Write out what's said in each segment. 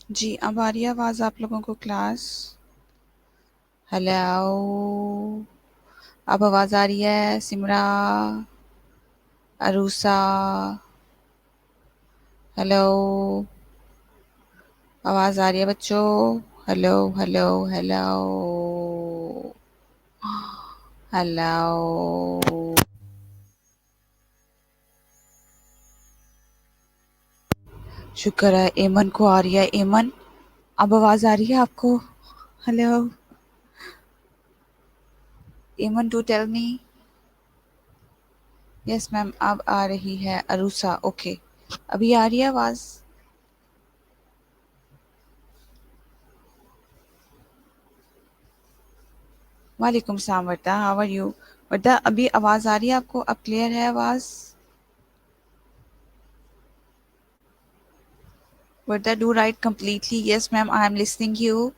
جی اب آ رہی ہے آواز آپ لوگوں کو کلاس؟ ہیلو، اب آواز آ رہی ہے سمرا، عروسا؟ ہیلو، آواز آ رہی ہے بچوں؟ ہیلو ہیلو ہیلو ہیلو، شکر ہے ایمن کو آ رہی ہے۔ ایمن اب آواز آ رہی ہے آپ کو؟ Hello Aiman, to tell me. Yes ma'am اب آ رہی ہے عروسا، اوکے ابھی آ رہی ہے آواز؟ وعلیکم السلام Wardah, how are you? Wardah ابھی آواز آ رہی ہے آپ کو؟ اب کلیئر ہے آواز؟ Warda do right completely yes ma'am I am listening you.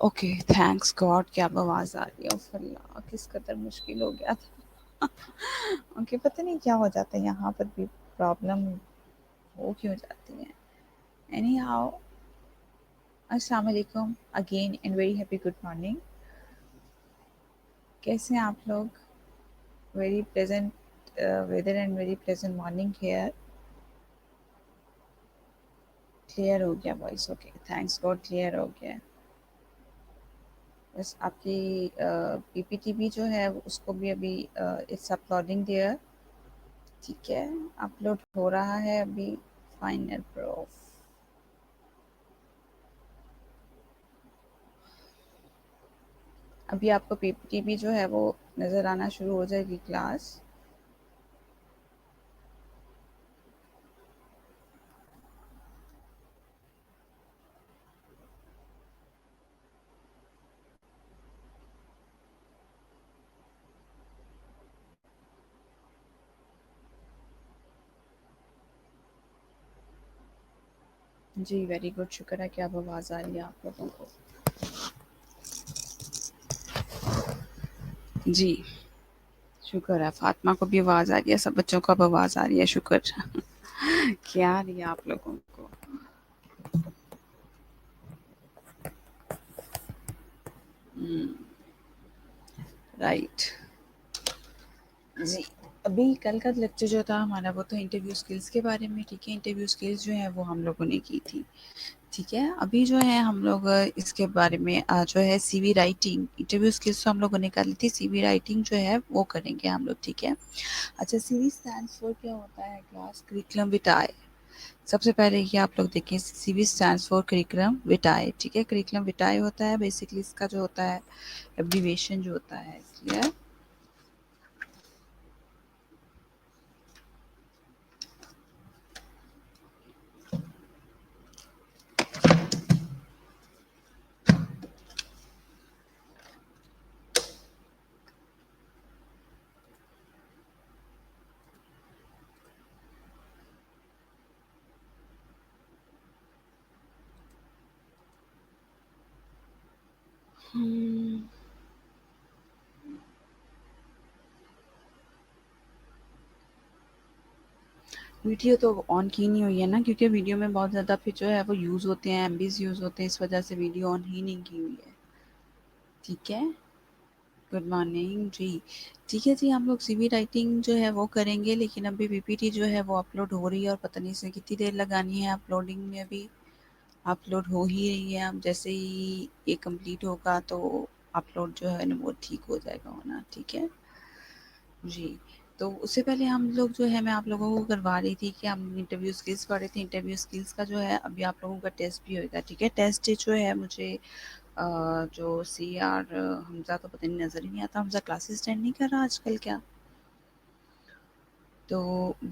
Okay thanks God کہ اب آواز آ رہی ہے۔ اوف اللہ کس قدر مشکل ہو گیا تھا۔ اوکے پتہ نہیں کیا ہو جاتا ہے یہاں پر بھی، پرابلم ہو کیوں جاتی ہے۔ اینی ہاؤ، السلام علیکم again and very happy good morning. کیسے ہیں آپ لوگ؟ Very pleasant weather and very pleasant morning here. Clear ہو گیا voice? Okay thanks God clear ہو گیا۔ بس آپ کی پی پی ٹی بھی جو ہے اس کو بھی ابھی اٹس اپلوڈنگ دیئر، ٹھیک ہے اپلوڈ ہو رہا ہے ابھی، فائنل پروف۔ ابھی آپ کو پی پی ٹی بھی جو ہے وہ نظر آنا شروع ہو جائے گی کلاس۔ جی ویری گڈ، شکر ہے کہ اب آواز آ رہی ہے آپ لوگوں کو۔ جی شکر ہے، فاطمہ کو بھی آواز آ رہی ہے، سب بچوں کو اب آواز آ رہی ہے، شکر کیا آ رہی ہے آپ لوگوں کو؟ رائٹ جی۔ ابھی کل کا لیکچر جو تھا ہمارا وہ تو انٹرویو اسکلس کے بارے میں، ٹھیک ہے انٹرویو اسکلس جو ہیں وہ ہم لوگوں نے کی تھی، ٹھیک ہے۔ ابھی جو ہے ہم لوگ اس کے بارے میں جو ہے C we writing, interview skills تو ہم لوگوں نے کر لی تھی، سی وی رائٹنگ جو ہے وہ کریں گے ہم لوگ، ٹھیک ہے۔ اچھا سی وی اسٹینڈس فور کیا ہوتا ہے کلاس؟ کریکولم وٹائے۔ سب سے پہلے یہ آپ لوگ دیکھیں سی وی اسٹینڈس فور کریکولم وٹائے، ٹھیک ہے۔ کریکولم وٹائے ہوتا ہے بیسکلی اس کا جو ہوتا ہے ایبریویشن جو ہوتا ہے، کلیئر؟ ویڈیو تو آن کی نہیں ہوئی ہے نا، کیونکہ ویڈیو میں بہت زیادہ پھر جو ہے وہ یوز ہوتے ہیں، ایم بیز یوز ہوتے ہیں، اس وجہ سے ویڈیو آن ہی نہیں کی ہوئی ہے، ٹھیک ہے۔ گڈ مارننگ جی، ٹھیک ہے جی۔ ہم لوگ سی وی رائٹنگ جو ہے وہ کریں گے، لیکن ابھی پی پی ٹی جو ہے وہ اپلوڈ ہو رہی ہے اور پتہ نہیں اس میں کتنی دیر لگانی ہے اپلوڈنگ میں، ابھی اپلوڈ ہو ہی رہی ہے۔ اب جیسے ہی یہ کمپلیٹ ہوگا تو اپلوڈ جو ہے نا وہ ٹھیک ہو جائے گا ہونا، ٹھیک ہے جی۔ تو اس سے پہلے ہم لوگ جو ہے میں آپ لوگوں کو کروا رہی تھی کہ ہم انٹرویو اسکلس پڑھ رہے تھے، انٹرویو اسکلس کا جو ہے ابھی آپ لوگوں کا ٹیسٹ بھی ہوئے گا، ٹھیک ہے۔ ٹیسٹ جو ہے مجھے جو سی آر حمزہ تو پتہ نہیں نظر ہی نہیں آتا، حمزہ کلاسز اٹینڈ نہیں کر رہا آج کل کیا؟ تو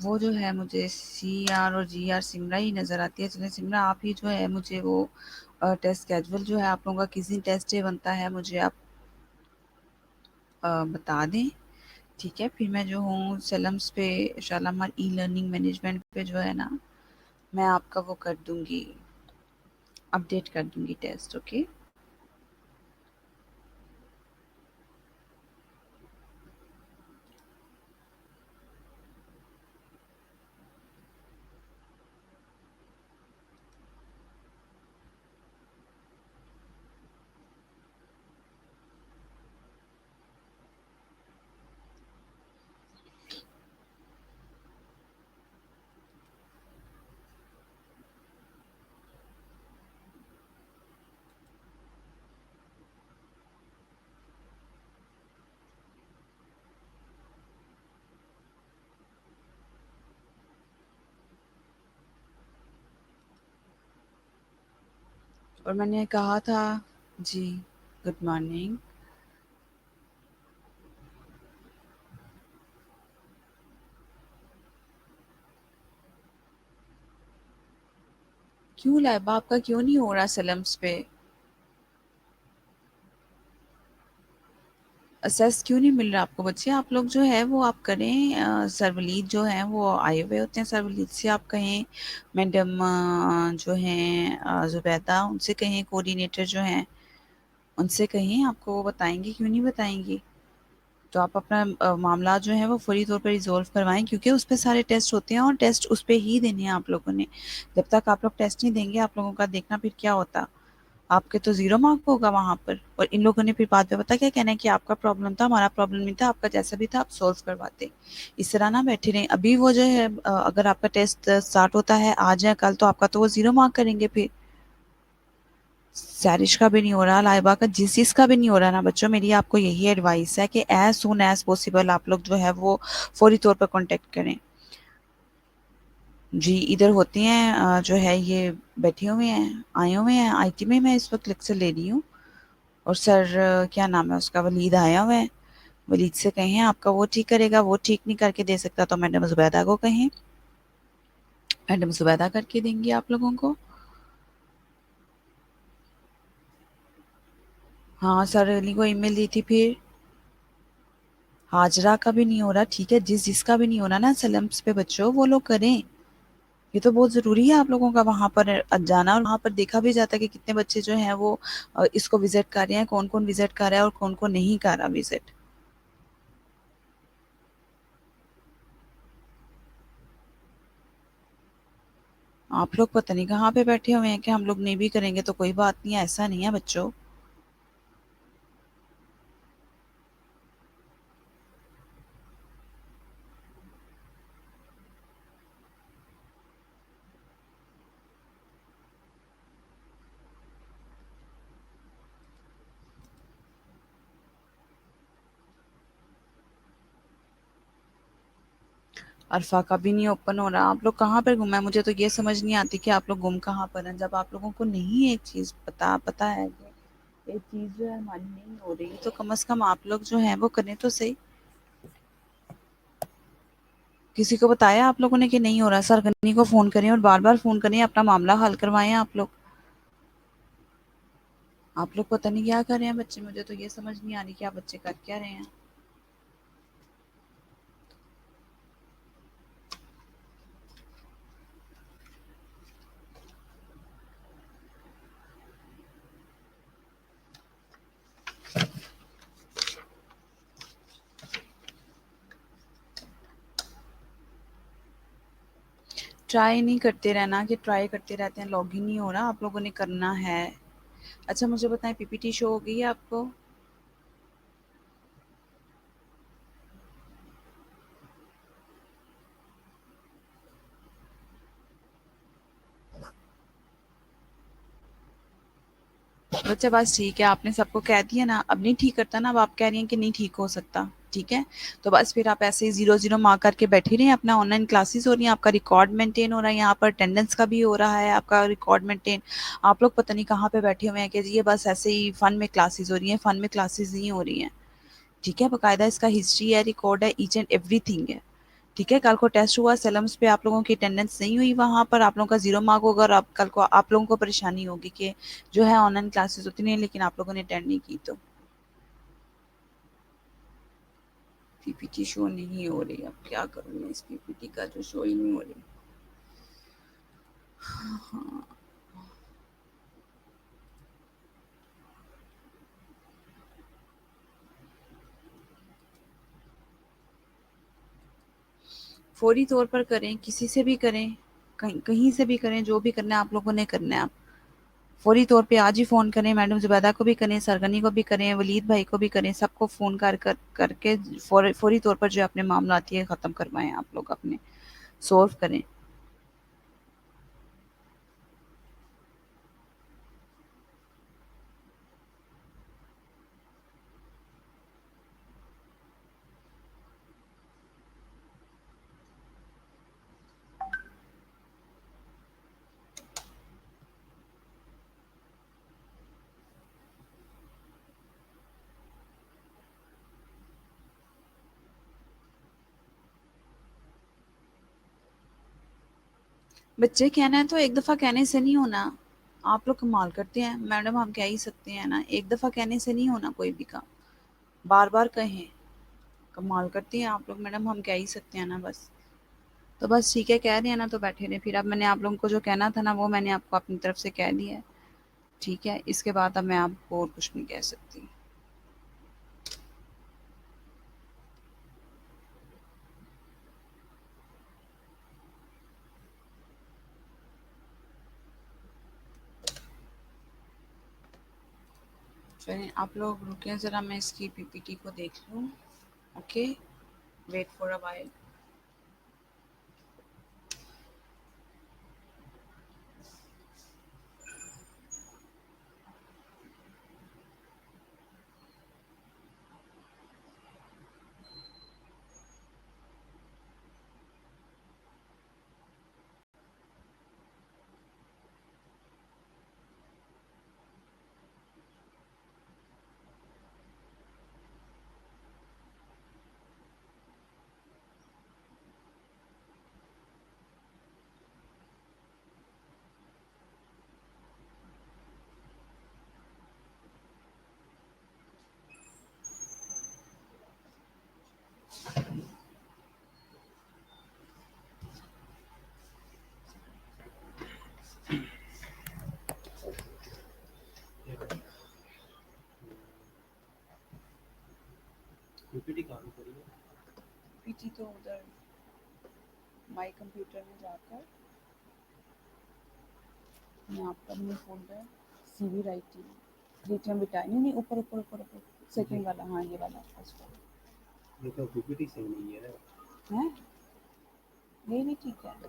وہ جو ہے مجھے سی آر اور جی آر سمرا ہی نظر آتی ہے۔ چلیں سمرا آپ ہی جو ہے مجھے وہ ٹیسٹ کیجول جو ہے آپ لوگوں کا کس دن ٹیسٹ ڈے بنتا ہے مجھے آپ بتا دیں، ٹھیک ہے۔ پھر میں جو ہوں سیلمس پہ شالامار ای لرننگ مینجمنٹ پہ جو ہے نا میں آپ کا وہ کر دوں گی، اپڈیٹ کر دوں گی ٹیسٹ، اوکے۔ और मैंने कहा था जी, गुड मॉर्निंग। क्यों लैब आपका क्यों नहीं हो रहा सलम्स पे? असेस क्यों नहीं मिल रहा आपको बच्चे? आप लोग जो है वो आप करें, सरवलीद जो है वो आए हुए होते हैं, सरवलीद से आप कहें, मैडम जो हैं जुबैदा, उनसे कहें, कोऑर्डिनेटर जो हैं उनसे कहें, आपको वो बताएंगे, क्यों नहीं बताएंगी? तो आप अपना मामला जो है वो फौरी तौर पर रिजॉल्व करवाएं, क्योंकि उस पे सारे टेस्ट होते हैं और टेस्ट उस पे ही देने हैं आप लोगों ने। जब तक आप लोग टेस्ट नहीं देंगे, आप लोगों का देखना फिर क्या होता, आपके तो ज़ीरो मार्क होगा वहाँ पर। और इन लोगों ने फिर बाद में पता क्या कहना है कि आपका प्रॉब्लम था, हमारा प्रॉब्लम नहीं था, आपका जैसा भी था आप सॉल्व करवाते। इस तरह ना बैठे रहें। अभी वो जो है अगर आपका टेस्ट स्टार्ट होता है आज या कल, तो आपका तो वो ज़ीरो मार्क करेंगे फिर। सैरिश का भी नहीं हो रहा, लाइबा का, जिस चीज़ का भी नहीं हो रहा ना बच्चों, मेरी आपको यही एडवाइस है कि एज सून एज पॉसिबल आप लोग जो है वो फौरी तौर पर कांटेक्ट करें। जी, इधर होती हैं जो है ये बैठे हुए हैं, आए हुए हैं आईटी में, मैं इस वक्त लेक्चर ले रही हूँ। और सर क्या नाम है उसका, वलीद आया हुआ है। वलीद से कहें आपका वो ठीक करेगा, वो ठीक नहीं करके दे सकता तो मैडम जुबैदा को कहें, मैडम जुबैदा करके देंगी आप लोगों को। हाँ, सर अली को ईमेल दी थी फिर। हाजरा का भी नहीं हो रहा, ठीक है, जिसका भी नहीं हो रहा ना सलम्स पे बच्चों, वो लोग करें। ये तो बहुत ज़रूरी है आप लोगों का वहाँ पर जाना, और वहाँ पर देखा भी जाता है कि कितने बच्चे जो हैं वो इसको विज़िट कर रहे हैं, कौन-कौन विज़िट कर रहा है और कौन-कौन नहीं कर रहा विज़िट। आप लोग पता नहीं कहाँ पे बैठे हुए हैं कि हम लोग नहीं भी करेंगे तो कोई बात नहीं है, ऐसा नहीं है बच्चों। अरफा का भी नहीं ओपन हो रहा। आप लोग कहाँ पर गुम है? मुझे तो ये समझ नहीं आती कि आप लोग गुम कहाँ पर हैं। जब आप लोगों को नहीं एक चीज़ पता है कि एक चीज़ जो है हमारी नहीं हो रही, तो कम से कम आप लोग जो है वो करें तो सही। किसी को बताया आप लोगों ने कि नहीं हो रहा? सरगनी को फ़ोन करें और बार-बार फ़ोन करें, अपना मामला हल करवाएँ आप लोग। आप लोग पता नहीं क्या कर रहे हैं बच्चे, मुझे तो ये समझ नहीं आ रही कि आप बच्चे कर क्या रहे हैं। ट्राई नहीं करते रहना कि ट्राई करते रहते हैं, लॉगिन नहीं हो रहा, आप लोगों ने करना है। अच्छा मुझे बताएं, पीपीटी शो हो गई है आपको? बच्चा बस ठीक है, आपने सबको कह दिया ना, अब नहीं ठीक करता ना, अब आप कह रही हैं कि नहीं ठीक हो सकता, ठीक है। तो बस फिर आप ऐसे ही 0-0 मार्क करके बैठे रहिए, अपना ऑनलाइन क्लासेस हो रही हैं, आपका रिकॉर्ड मेंटेन हो रहा है, यहाँ पर अटेंडेंस का भी हो रहा है, आपका रिकॉर्ड मेंटेन। आप लोग पता नहीं कहाँ पे बैठे हुए हैं कि ये बस ऐसे ही फन में क्लासेस हो रही हैं, फन में क्लासेस नहीं हो रही हैं, ठीक है। बाकायदा इसका हिस्ट्री है, रिकॉर्ड है, ईच एंड एवरीथिंग है, ठीक है। कल को टेस्ट हुआ सेलम्स पे, आप लोगों की अटेंडेंस नहीं हुई, वहाँ पर आप लोगों का 0 मार्क होगा, और आप कल को आप लोगों को परेशानी होगी कि जो है ऑनलाइन क्लासेस होती नहीं, लेकिन आप लोगों ने अटेंड नहीं की। तो पीपीटी शो नहीं हो रही, अब क्या करूँ मैं, इस पीपीटी का जो शो ही नहीं हो रही। हाँ, फौरी तौर पर करें, किसी से भी करें, कहीं कहीं से भी करें, जो भी करना है आप लोगों ने करना है। आप फौरी तौर पे आज ही फ़ोन करें, मैडम ज़ुबैदा को भी करें, सरगनी को भी करें, वलीद भाई को भी करें, सबको फ़ोन करके फौरी तौर पर जो अपने मामलात ये ख़त्म करवाएँ, आप लोग अपने सॉल्व करें। بچے کہنا ہے تو ایک دفعہ کہنے سے نہیں ہونا. آپ لوگ کمال کرتے ہیں میڈم، ہم کہہ ہی سکتے ہیں نا، ایک دفعہ کہنے سے نہیں ہونا کوئی بھی کام، بار بار کہیں. کمال کرتی ہیں آپ لوگ میڈم، ہم کہہ ہی سکتے ہیں نا بس. تو بس ٹھیک ہے، کہہ دیا نا تو بیٹھے رہے. پھر اب میں نے آپ لوگوں کو جو کہنا تھا نا وہ میں نے آپ کو اپنی طرف سے کہہ دیا ہے. ٹھیک ہے، اس کے بعد اب میں آپ کو اور کچھ نہیں کہہ سکتی. چلیں آپ لوگ رکیں ذرا، میں اس کی پی پی ٹی کو دیکھ لوں. Okay, wait for a while. P P T کہاں پڑی ہے؟ پی ٹی تو ادھر مائی کمپیوٹر میں جا کر یہاں پر میں فولڈر سی وی رائٹنگ ریٹم بٹائی، نہیں نہیں، اوپر اوپر اوپر اوپر سیکنڈ والا، ہاں یہ والا فرسٹ والا. یہ تو پی پی ٹی صحیح نہیں ہے. ہیں؟ یہ نہیں ٹھیک ہے.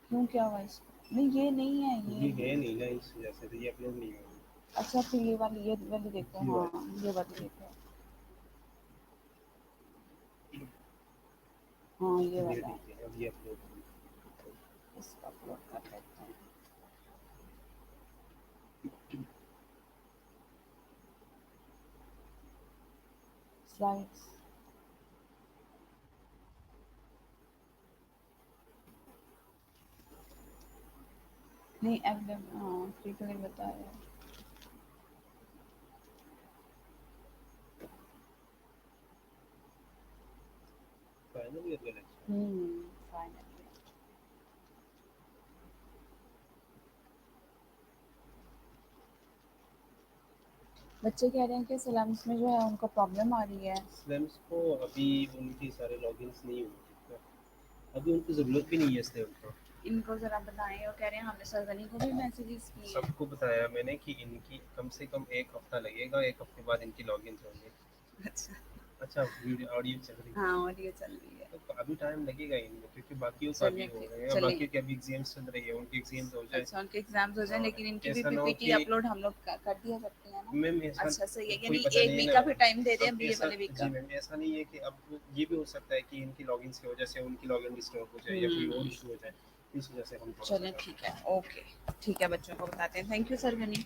کیوں کیا ہوا اس کو؟ نہیں یہ نہیں ہے، یہ ہے نہیں نا، اس وجہ سے تو یہ اپلوڈ نہیں ہوگی. اچھا پھر یہ والی دیکھو، ہاں یہ والی دیکھو. ہاں یہ والا اب یہ اپلوڈ ہوگی، اس کو اپلوڈ کر لیتے ہیں. سلائڈس نہیں اویلیبل، ہاں ٹھیک ہے بتا رہے ہیں. فائنل ایئر کا لیکچر، فائنل. بچے کہہ رہے ہیں کہ سلمس میں جو ہے ان کو پرابلم آ رہی ہے. سلمس کو ابھی ان کی سارے لاگ انس نہیں ہوئے، ابھی ان کو ضرورت بھی نہیں ہے سلم کو. ان کو ذرا بتائیں، وہ کہہ رہے ہیں ہم نے سرگنی کو بھی میسیجز کیے. سب کو بتایا میں نے کہ ان کی کم سے کم ایک ہفتہ لگے گا، ایک ہفتے بعد ان کی لاگ انس ہوں گے. اچھا اچھا، ویڈیو آڈیو چل رہی ہے؟ ہاں آڈیو چل رہی ہے. تو ابھی ٹائم لگے گا ان میں، کیونکہ باقیوں کا بھی ہو رہے ہیں، باقیوں کے ابھی ایگزامس چل رہے ہیں، ان کے ایگزامس ہو جائیں. اچھا ان کے ایگزامس ہو جائیں، لیکن ان کی بھی پی پی ٹی اپلوڈ ہم لوگ کر دیا سکتے ہیں نا. میم اچھا صحیح ہے، یعنی ایک ویک کا بھی ٹائم دے دیں ابھی یہ والے ویک کا. جی میم ایسا نہیں ہے کہ اب یہ بھی ہو سکتا ہے کہ ان کی لاگ انس کی وجہ سے ان کی لاگ ان ڈسٹرب ہو جائے یا کوئی اور ایشو ہو جائے، اس وجہ سے ہم چلیں ٹھیک ہے. اوکے ٹھیک ہے، بچوں کو بتاتے ہیں. تھینک یو سر غنی.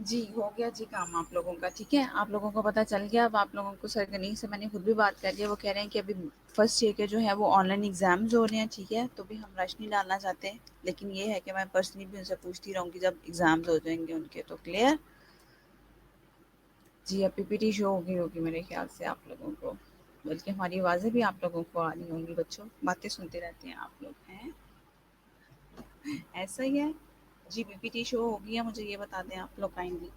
جی ہو گیا جی کام آپ لوگوں کا. ٹھیک ہے، آپ لوگوں کو پتہ چل گیا. اب آپ لوگوں کو سرگنی سے میں نے خود بھی بات کر لی، وہ کہہ رہے ہیں کہ ابھی فرسٹ ایئر کے جو ہے وہ آن لائن ایگزامز ہو رہے ہیں. ٹھیک ہے، تو بھی ہم رش نہیں ڈالنا چاہتے، لیکن یہ ہے کہ میں پرسنلی بھی ان سے پوچھتی رہوں گی جب ایگزامز ہو جائیں گے ان کے تو. کلیئر؟ جی اب پی پی ٹی شو ہوگی میرے خیال سے آپ لوگوں کو، بلکہ ہماری آوازیں بھی آپ لوگوں کو آ رہی ہوں گی. بچوں باتیں سنتے رہتے ہیں آپ لوگ ہیں، ایسا ہی ہے. جی پی پی ٹی شو ہوگی ہے، مجھے یہ بتا دیں آپ لوگ کائنڈلی.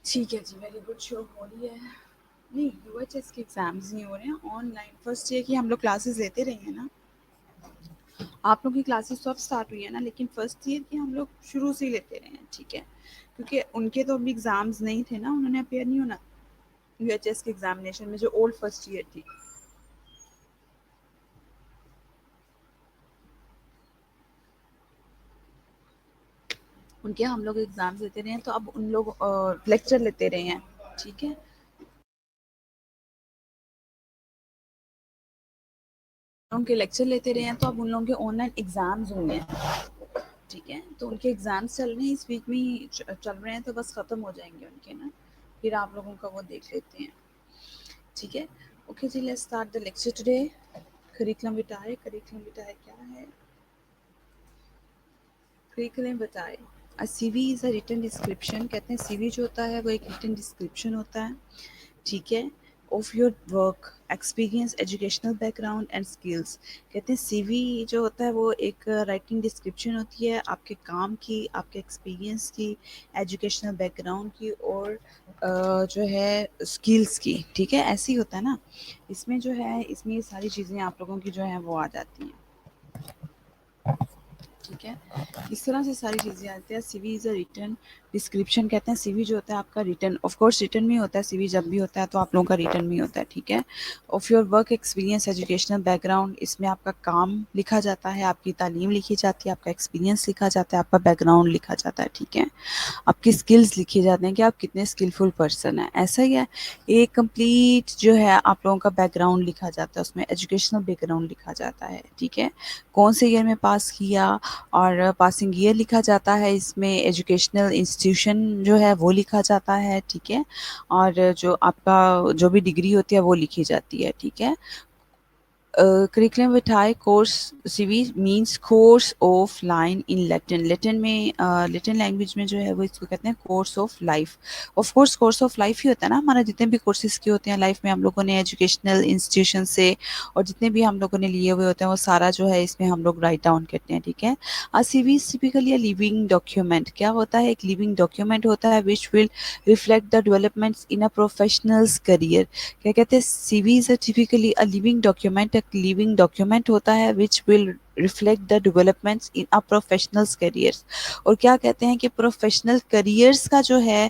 ٹھیک ہے جی، ویری گڈ. شو ہو رہی ہے. نہیں یو ایچ ایس کے ایگزامز نہیں ہو رہے ہیں، آن لائن. فرسٹ ایئر کی ہم لوگ کلاسز لیتے رہے ہیں نا. آپ لوگوں کی کلاسز تو اب اسٹارٹ ہوئی ہیں نا، لیکن فرسٹ ایئر کی ہم لوگ شروع سے ہی لیتے رہے ہیں. ٹھیک ہے، کیونکہ ان کے تو ابھی ایگزامز نہیں تھے نا، انہوں نے اپیئر نہیں ہونا یو ایچ ایس کے ایگزامینیشن میں جو اولڈ فرسٹ ایئر تھی. ان کے ہم لوگ ایگزامس دیتے رہے ہیں تو اب ان لوگ لیکچر لیتے رہے ہیں، ٹھیک ہے، ان کے لیکچر لیتے رہے ہیں تو اب ان لوگوں کے آن لائن ایگزامز ہوئے ہیں، ٹھیک ہے، تو ان کے ایگزامس چل رہے ہیں اس ویک میں ہی چل رہے ہیں، تو بس ختم ہو جائیں گے ان کے نا، پھر آپ لوگوں کا وہ دیکھ لیتے ہیں، ٹھیک ہے. اوکے جی، let's start the lecture today. Curriculum vitae, curriculum vitae کیا ہے؟ Curriculum vitae C V is a written description. کہتے ہیں سی وی جو ہوتا ہے وہ ایک ریٹن ڈسکرپشن ہوتا ہے، ٹھیک ہے، of your work experience, educational back ground and skills. کہتے ہیں سی وی جو ہوتا ہے وہ ایک رائٹنگ ڈسکرپشن ہوتی ہے آپ کے کام کی، آپ کے ایکسپیرینس کی، ایجوکیشنل بیک گراؤنڈ کی، اور جو ہے اسکلس کی، ٹھیک ہے، ایسے ہی ہوتا ہے نا. اس میں جو ہے اس میں یہ ساری چیزیں آپ لوگوں کی جو ہیں وہ آ جاتی ہیں، ٹھیک ہے، اس طرح سے ساری چیزیں آتی ہیں. C V is a written description. کہتے ہیں سی وی جو ہوتا ہے آپ کا ریٹن، آف کورس ریٹن میں ہوتا ہے، سی وی جب بھی ہوتا ہے تو آپ لوگوں کا ریٹن میں ہوتا ہے، ٹھیک ہے. Of your work experience, educational background, اس میں آپ کا کام لکھا جاتا ہے، آپ کی تعلیم لکھی جاتی ہے، آپ کا ایکسپیرینس لکھا جاتا ہے، آپ کا بیک گراؤنڈ لکھا جاتا ہے، ٹھیک ہے. آپ کی اسکلز لکھی جاتے ہیں کہ آپ کتنے اسکلفل پرسن ہیں، ایسا ہی ہے. ایک کمپلیٹ جو ہے آپ لوگوں کا بیک گراؤنڈ لکھا جاتا ہے، اس میں ایجوکیشنل بیک گراؤنڈ لکھا جاتا ہے، ٹھیک ہے، کون سے ایئر میں پاس کیا، اور پاسنگ ایئر لکھا جاتا ہے، اس میں ایجوکیشنل انسٹیٹیوشن جو ہے وہ لکھا جاتا ہے، ٹھیک ہے، اور جو آپ کا جو بھی ڈگری ہوتی ہے وہ لکھی جاتی ہے، ٹھیک ہے. Curriculum vitae course C V means course of line in Latin. Latin میں لیٹن لینگویج میں جو ہے وہ اس کو کہتے ہیں course of life. Of course course of life ہی ہوتا ہے نا ہمارا، جتنے بھی کورسز کے ہوتے ہیں لائف میں ہم لوگوں نے ایجوکیشنل انسٹیٹیوشن سے، اور جتنے بھی ہم لوگوں نے لیے ہوئے ہوتے ہیں وہ سارا جو ہے اس میں ہم لوگ رائٹ ڈاؤن کرتے ہیں، ٹھیک ہے. C V typically living document. کیا ہوتا ہے؟ ایک لیونگ ڈاکیومنٹ ہوتا ہے which will reflect the developments in a professional's career. کیا کہتے ہیں؟ C V is typically a living document. ایک لیونگ ڈاکیومنٹ ہوتا ہے which will reflect the developments in a professional's careers. اور کیا کہتے ہیں کہ پروفیشنل کریئرس کا جو ہے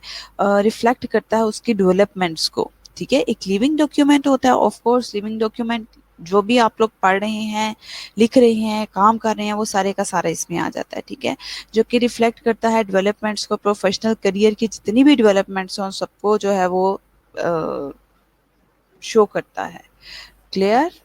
ریفلیکٹ کرتا ہے اس کی ڈیولپمنٹس کو، ٹھیک ہے. ایک لیونگ ڈاکیومنٹ ہوتا ہے، آف کورس لیونگ ڈاکیومنٹ جو بھی آپ لوگ پڑھ رہے ہیں، لکھ رہے ہیں، کام کر رہے ہیں، وہ سارے کا سارا اس میں آ جاتا ہے، ٹھیک ہے، جو کہ ریفلیکٹ کرتا ہے ڈیولپمنٹس کو، پروفیشنل کریئر کی جتنی بھی ڈیولپمنٹس ہوں سب کو جو ہے وہ شو کرتا ہے. کلیئر؟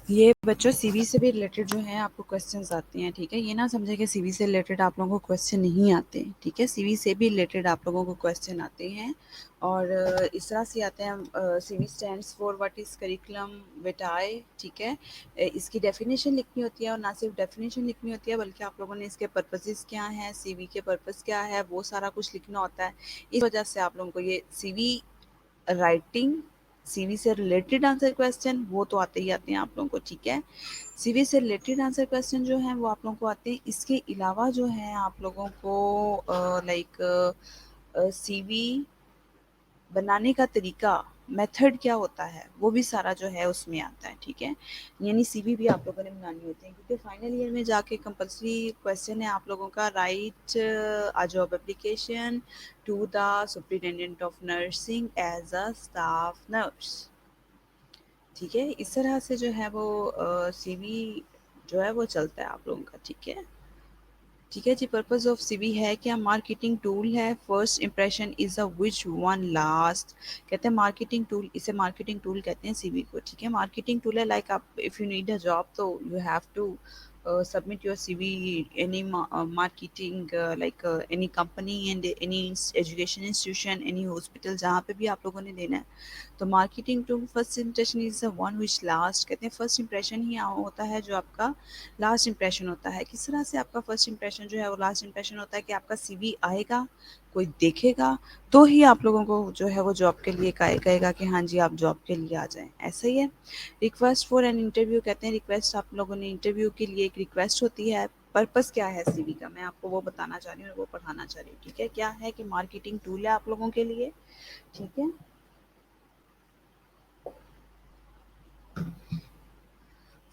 یہ بچوں سی وی سے بھی ریلیٹڈ جو ہیں آپ کو کوسچنز آتے ہیں، ٹھیک ہے. یہ نہ سمجھے کہ سی وی سے ریلیٹڈ آپ لوگوں کو کوسچن نہیں آتے، ٹھیک ہے. سی وی سے بھی ریلیٹڈ آپ لوگوں کو کوسچن آتے ہیں، اور اس طرح سے آتے ہیں. C V stands for what is curriculum vitae, ٹھیک ہے. اس کی ڈیفینیشن لکھنی ہوتی ہے، اور نہ صرف ڈیفینیشن لکھنی ہوتی ہے بلکہ آپ لوگوں نے اس کے پرپسز کیا ہیں، سی وی کے پرپس کیا ہے، وہ سارا کچھ لکھنا ہوتا ہے. اس وجہ سے آپ لوگوں کو یہ سی وی رائٹنگ، سی وی سے ریلیٹڈ آنسر کوسچن وہ تو آتے ہی آتے ہیں آپ لوگوں کو، ٹھیک ہے. سی وی سے ریلیٹڈ آنسر کوسچن جو ہیں وہ آپ لوگوں کو آتے ہیں. اس کے علاوہ جو ہیں آپ لوگوں کو لائک سی وی بنانے کا طریقہ، میتھڈ کیا ہوتا ہے وہ بھی سارا جو ہے اس میں آتا ہے، ٹھیک ہے. یعنی سی وی بھی آپ لوگوں نے بنانی ہوتی ہے، کیونکہ فائنل ایئر میں جا کے کمپلسری کوسچن ہے آپ لوگوں کا write a job application to the superintendent of nursing as a staff nurse, ٹھیک ہے. اس طرح سے جو ہے وہ سی وی جو ہے وہ چلتا ہے آپ لوگوں کا، ٹھیک ہے. ٹھیک ہے جی. پرپز آف سی وی ہے کیا؟ مارکیٹنگ ٹول ہے. First impression is a which one last. کہتے ہیں مارکیٹنگ ٹول، اسے مارکیٹنگ ٹول کہتے ہیں سی وی کو، ٹھیک ہے. مارکیٹنگ ٹول ہے لائک آپ if you need a job تو you have to submit your CV any marketing like any company and any education institution, any hospital جہاں پہ بھی آپ لوگوں نے دینا ہے. تو marketing to first impression is the one which last. کہتے ہیں فرسٹ امپریشن ہی ہوتا ہے جو آپ کا لاسٹ امپریشن ہوتا ہے. کس طرح سے آپ کا فرسٹ امپریشن جو ہے وہ لاسٹ امپریشن ہوتا ہے کہ آپ کا سی وی آئے گا، کوئی دیکھے گا تو ہی آپ لوگوں کو جو ہے وہ جاب کے لیے کہے گا کہ ہاں جی آپ جاب کے لیے آ جائیں، ایسا ہی ہے. Request for an interview. کہتے ہیں ریکویسٹ آپ لوگوں نے انٹرویو کے لیے ایک ریکویسٹ ہوتی ہے. پرپس کیا ہے سی وی کا میں آپ کو وہ بتانا چاہ رہی ہوں اور وہ پڑھانا چاہ رہی ہوں، ٹھیک ہے. کیا ہے کہ مارکیٹنگ ٹول ہے آپ لوگوں کے لیے، ٹھیک ہے.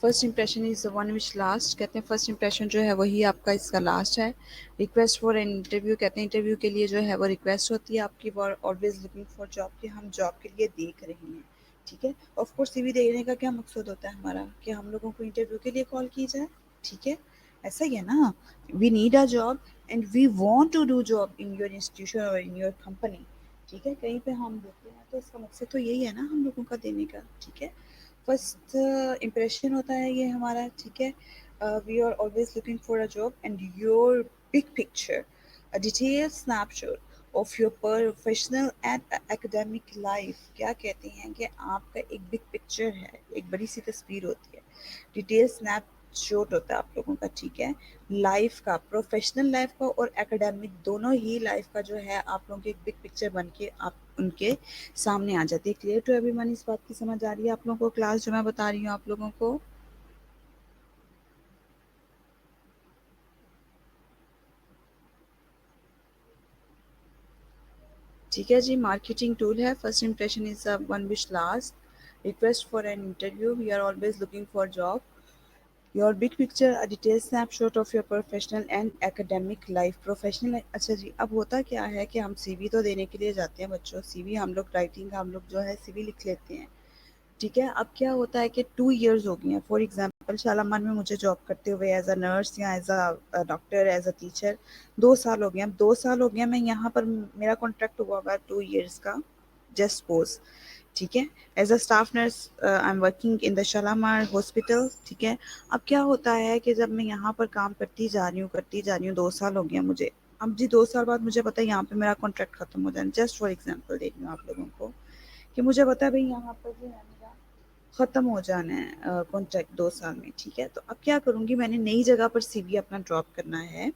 First impression is the one which last. کہتے ہیں فرسٹ امپریشن جو ہے وہی آپ کا اس کا لاسٹ ہے. Request for an interview. کہتے ہیں انٹرویو کے لیے جو ہے وہ ریکویسٹ ہوتی ہے آپ کی، آلویز لوکنگ فار جاب، کہ ہم جاب کے لیے دیکھ رہے ہیں، ٹھیک ہے. آف کورس سی وی دیکھنے کا کیا مقصد ہوتا ہے ہمارا، کہ ہم لوگوں کو انٹرویو کے لیے کال کی جائے، ठीक है, ऐसा ही है ना, we need a job and we want to do job in your institution और इन योर कंपनी। ठीक है, कहीं पे हम देते हैं तो इसका मकसद तो यही है ना हम लोगों का देने का। ठीक है, फर्स्ट इम्प्रेशन होता है ये हमारा। ठीक है, we are always looking for a job and your big picture, a detail snapshot of your professional and academic life. क्या कहते हैं कि आपका एक बिग पिक्चर है, एक बड़ी सी तस्वीर होती है, डिटेल स्नैप शॉट होता है आप लोगों का। ठीक है, लाइफ का, प्रोफेशनल लाइफ का और एकेडमिक दोनों ही लाइफ का जो है आप लोगों की एक बिग पिक्चर बन के आप उनके सामने आ जाती है। क्लियर टू एवरीवन, इस बात की समझ आ रही है आप लोगों को क्लास जो मैं बता रही हूँ आप लोगों को? ठीक है जी, मार्केटिंग टूल है, first impression is one which last, request for an interview, we are always looking for job, your big picture, a detail snapshot of your professional and academic life. Professional, अच्छा जी, अब होता क्या है कि हम CV तो देने के लिए जाते हैं बच्चों, सीवी हम लोग राइटिंग हम लोग जो है सीवी लिख लेते हैं। ठीक है, अब क्या होता है कि 2 इयर्स हो गए हैं, फॉर एग्जांपल शालामार में मुझे जॉब करते हुए एज अ नर्स या as a doctor, as a teacher 2 साल हो गए। अब 2 साल हो गया मैं यहाँ पर, मेरा कॉन्ट्रैक्ट हुआ हुआ है 2 इयर्स का, जस्ट सपोज। ठीक है, as a staff nurse I am working in the Shalamar hospital. ठीक है, अब क्या होता है कि जब मैं यहाँ पर काम करती जा रही हूँ, 2 साल हो गया मुझे। अब जी 2 साल बाद मुझे पता है यहाँ पे मेरा कॉन्ट्रैक्ट खत्म हो जाना, जस्ट फॉर एग्जाम्पल दे रही हूँ आप लोगों को कि मुझे पता है भाई यहाँ पर जो है मेरा ख़त्म हो जाना है कॉन्ट्रैक्ट 2 साल में। ठीक है, तो अब क्या करूँगी, मैंने नई जगह पर सीवी अपना ड्रॉप करना है।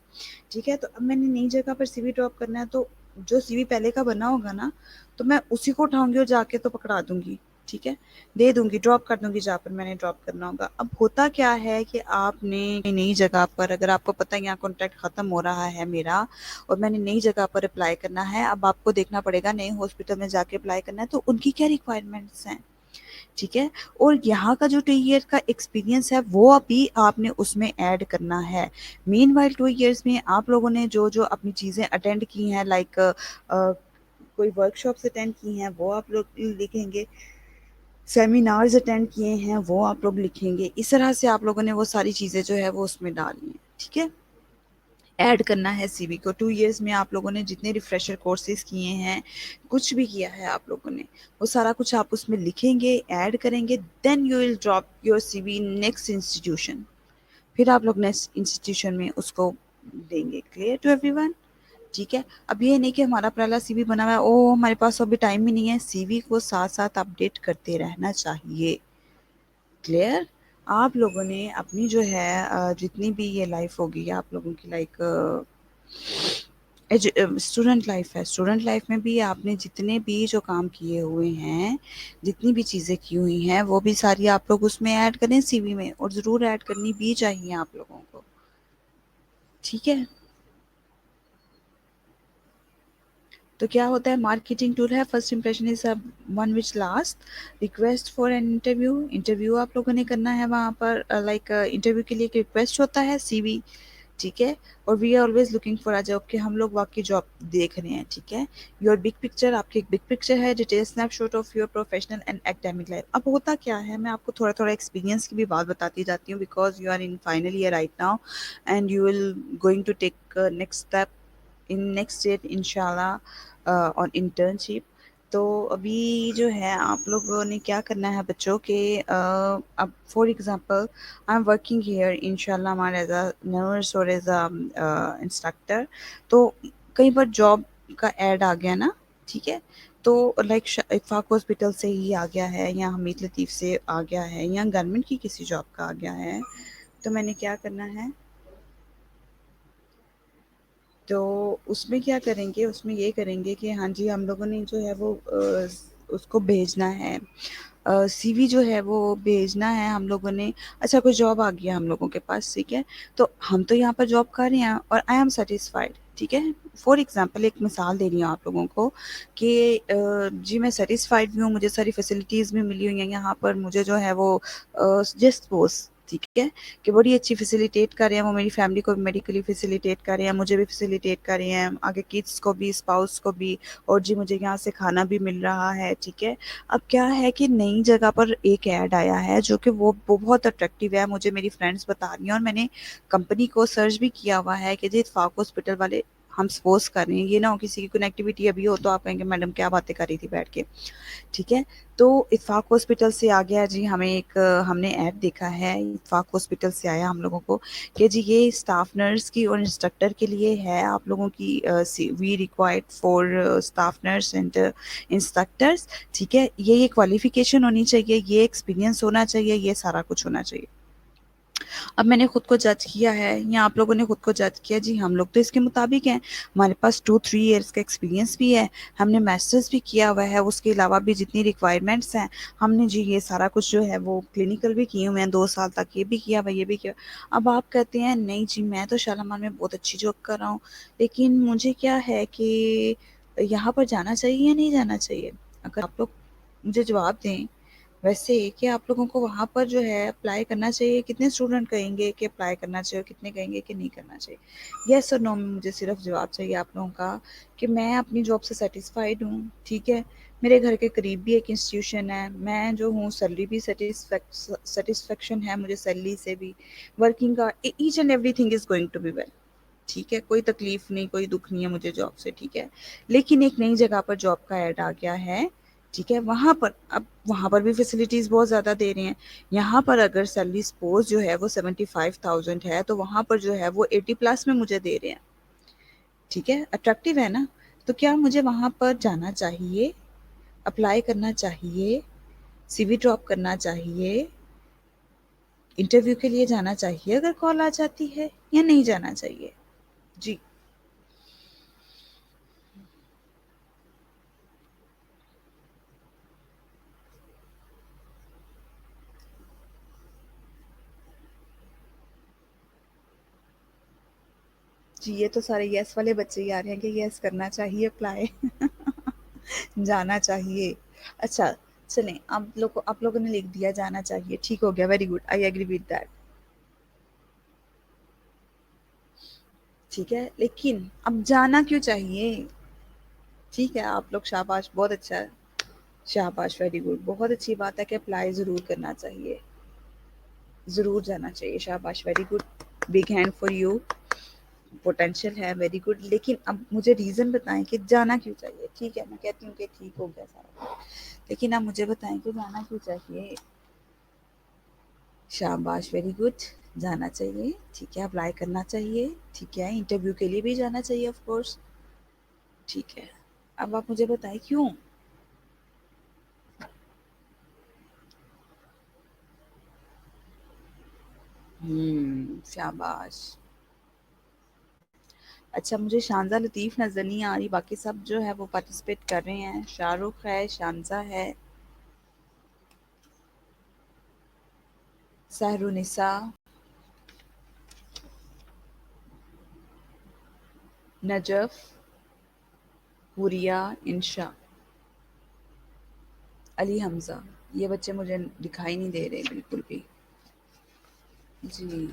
ठीक है, तो अब मैंने नई जगह पर सीवी ड्रॉप करना है, तो जो सीवी पहले का बना होगा ना, तो मैं उसी को उठाऊंगी और जाके तो पकड़ा दूंगी। ठीक है, दे दूंगी, ड्रॉप कर दूंगी जहाँ पर मैंने ड्रॉप करना होगा। अब होता क्या है कि आपने नई जगह पर, अगर आपको पता है यहाँ कॉन्ट्रैक्ट खत्म हो रहा है मेरा और मैंने नई जगह पर अप्लाई करना है, अब आपको देखना पड़ेगा नए हॉस्पिटल में जाके अप्लाई करना है तो उनकी क्या रिक्वायरमेंट्स हैं। ठीक है, और यहाँ का जो 2 ईयर का एक्सपीरियंस है वो अभी आपने उसमें ऐड करना है। मीन वाइल 2 ईयर्स में आप लोगों ने जो जो अपनी चीज़ें अटेंड की हैं, लाइक कोई वर्कशॉप्स अटेंड की हैं वो आप लोग लिखेंगे, सेमिनार्स अटेंड किए हैं वो आप लोग लिखेंगे। इस तरह से आप लोगों ने वो सारी चीज़ें जो है वो उसमें डालनी है। ठीक है, ऐड करना है सीवी को। 2 इयर्स में आप लोगों ने जितने रिफ्रेशर कोर्सेज किए हैं, कुछ भी किया है आप लोगों ने, वो सारा कुछ आप उसमें लिखेंगे, ऐड करेंगे, then you will drop your CV next institution. फिर आप लोग नेक्स्ट इंस्टीट्यूशन में उसको देंगे। Clear to everyone? ठीक है, अब ये नहीं कि हमारा पहला सीवी बना हुआ है, ओ हमारे पास अभी टाइम ही नहीं है, सीवी को साथ साथ अपडेट करते रहना चाहिए। क्लियर? आप लोगों ने अपनी जो है जितनी भी ये लाइफ होगी आप लोगों की, लाइक स्टूडेंट लाइफ है, स्टूडेंट लाइफ में भी आपने जितने भी जो काम किए हुए हैं, जितनी भी चीज़ें की हुई हैं, वो भी सारी आप लोग उसमें ऐड करें सीवी में, और ज़रूर ऐड करनी भी चाहिए आप लोगों को। ठीक है, तो क्या होता है, मार्केटिंग टूल है, first impression is one which last, request for an interview, interview आप लोगों ने करना है वहाँ पर, लाइक इंटरव्यू के लिए एक रिक्वेस्ट होता है सीवी। ठीक है, और we are always looking for a job, कि हम लोग वाकई जॉब देख रहे हैं। ठीक है, योर बिग पिक्चर, आपकी एक बिग पिक्चर है, detail snapshot of your professional and academic life. अब होता क्या है, मैं आपको थोड़ा थोड़ा एक्सपीरियंस की भी बात बताती जाती हूँ, because you are in final year right now and you will going to take next step in next year इंशाल्लाह ऑन इंटर्नशिप। तो अभी जो है आप लोगों ने क्या करना है बच्चों के, अब for example I am working here इंशाल्लाह हमारे एज अ नर्स और एज अ इंस्ट्रक्टर, तो कहीं पर जॉब का ऐड आ गया ना। ठीक है, तो लाइक इतफाक हॉस्पिटल से ही आ गया है, या हमीद लतीफ़ से आ गया है, या गवर्नमेंट की किसी जॉब का आ गया है, तो मैंने क्या करना है, तो उसमें क्या करेंगे, उसमें ये करेंगे कि हाँ जी हम लोगों ने जो है वो उसको भेजना है, सीवी जो है वो भेजना है हम लोगों ने। अच्छा, कोई जॉब आ गया हम लोगों के पास, ठीक है, तो हम तो यहाँ पर जॉब कर रहे हैं और आई एम सेटिस्फाइड। ठीक है, फॉर एग्जांपल एक मिसाल दे रही हूँ आप लोगों को कि जी मैं सेटिस्फाइड भी हूँ, मुझे सारी फैसिलिटीज़ भी मिली हुई हैं यहाँ पर, मुझे जो है वो जस्ट सपोज ठीक है, कि बड़ी अच्छी फैसिलिटेट कर रहे हैं, वो मेरी फैमिली को भी मेडिकली फैसिलिटेट कर रहे हैं, मुझे भी फैसिलिटेट कर रहे हैं, आगे किड्स को भी, स्पाउस को भी, और जी मुझे यहाँ से खाना भी मिल रहा है, ठीक है। अब क्या है कि नई जगह पर एक ऐड आया है जो कि वो बहुत अट्रैक्टिव है, मुझे मेरी फ्रेंड्स बता रही हैं, और मैंने कंपनी को सर्च भी किया हुआ है कि जी इत्तेफाक हॉस्पिटल वाले हम सपोज कर रहे हैं, ये ना हो किसी की कनेक्टिविटी अभी हो तो आप कहेंगे मैडम क्या बातें कर रही थी बैठ के, ठीक है। तो इत्तेफाक हॉस्पिटल से आ गया जी, हमें एक हमने ऐड देखा है, इत्तेफाक हॉस्पिटल से आया हम लोगों को कि जी ये स्टाफ नर्स की और इंस्ट्रक्टर के लिए है, आप लोगों की we required for staff nurse and instructors, ठीक है। ये क्वालिफिकेशन होनी चाहिए, ये एक्सपीरियंस होना चाहिए, ये सारा कुछ होना चाहिए। अब मैंने खुद को जज किया है या आप लोगों ने खुद को जज किया, जी हम लोग तो इसके मुताबिक हैं, हमारे पास 2-3 ईयर्स का एक्सपीरियंस भी है, हमने मास्टर्स भी किया हुआ है, उसके अलावा भी जितनी रिक्वायरमेंट्स हैं हमने जी ये सारा कुछ जो है वो क्लिनिकल भी किए हुए हैं, 2 साल तक ये भी किया हुआ ये भी किया। अब आप कहते हैं नहीं जी मैं तो शालामार में बहुत अच्छी जॉब कर रहा हूँ, लेकिन मुझे क्या है कि यहाँ पर जाना चाहिए या नहीं जाना चाहिए? अगर आप लोग मुझे जवाब दें वैसे कि आप लोगों को वहाँ पर जो है अप्लाई करना चाहिए, कितने स्टूडेंट कहेंगे कि अप्लाई करना चाहिए और कितने कहेंगे कि नहीं करना चाहिए? यस और नो में मुझे सिर्फ जवाब चाहिए आप लोगों का कि मैं अपनी जॉब से सेटिस्फाइड हूँ, ठीक है। मेरे घर के करीब भी एक इंस्टीट्यूशन है, मैं जो हूँ सैलरी भी सेटिस्फेक्शन है मुझे सैलरी से भी, वर्किंग का each and everything is going to be well, ठीक है, कोई तकलीफ नहीं, कोई दुख नहीं है मुझे जॉब से, ठीक है। लेकिन एक नई जगह पर जॉब का ऐड आ गया है, ठीक है, वहाँ पर अब वहाँ पर भी फैसिलिटीज़ बहुत ज़्यादा दे रहे हैं। यहाँ पर अगर सैलरी सपोज़ जो है वो 75,000 है, तो वहाँ पर जो है वो 80 प्लस में मुझे दे रहे हैं, ठीक है, अट्रैक्टिव है ना? तो क्या मुझे वहाँ पर जाना चाहिए, अप्लाई करना चाहिए, सीवी ड्रॉप करना चाहिए, इंटरव्यू के लिए जाना चाहिए अगर कॉल आ जाती है, या नहीं जाना चाहिए? जी। जी, ये तो सारे येस वाले बच्चे ही आ रहे हैं कि येस करना चाहिए अप्लाई जाना चाहिए। अच्छा, चलें आप लोगों ने लिख दिया जाना चाहिए, ठीक हो गया, very good, I agree with that, ठीक है। लेकिन अब जाना क्यों चाहिए? ठीक है, आप लोग शाबाश, बहुत अच्छा है, शाबाश, वेरी गुड, बहुत अच्छी बात है कि अप्लाई ज़रूर करना चाहिए, ज़रूर जाना चाहिए, शाबाश, very good, big hand for you, potential है, वेरी गुड। लेकिन अब मुझे रीज़न बताएं कि जाना क्यों चाहिए? ठीक है, मैं कहती हूँ कि ठीक हो गया सारा, लेकिन आप मुझे बताएं कि जाना क्यों चाहिए? शाबाश, वेरी गुड, जाना चाहिए, ठीक है, अप्लाई करना चाहिए, ठीक है, इंटरव्यू के लिए भी जाना चाहिए ऑफ कोर्स, ठीक है। अब आप मुझे बताएं क्यों? शाबाश। अच्छा, मुझे शानज़ा लतीफ़ नज़र नहीं आ रही, बाकी सब जो है वो पार्टिसिपेट कर रहे हैं, शाहरुख है, शानज़ा है, सहरुनिसा, नजफ़, हुरिया, इंशा, अली हमज़ा, ये बच्चे मुझे दिखाई नहीं दे रहे बिल्कुल भी। जी।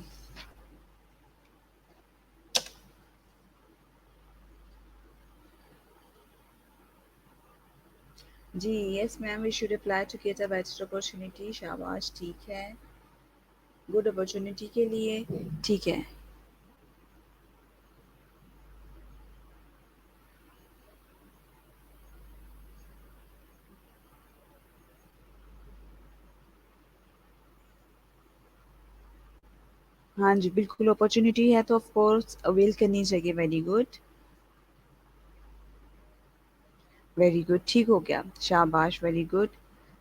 जी, yes ma'am, we should apply to get a better opportunity, शाबाश, ठीक है, गुड अपॉर्चुनिटी के लिए, ठीक है। हाँ जी, बिल्कुल अपॉर्चुनिटी है तो ऑफ कोर्स अवेल करनी चाहिए, वेरी गुड, वेरी गुड, ठीक हो गया, शाबाश, वेरी गुड,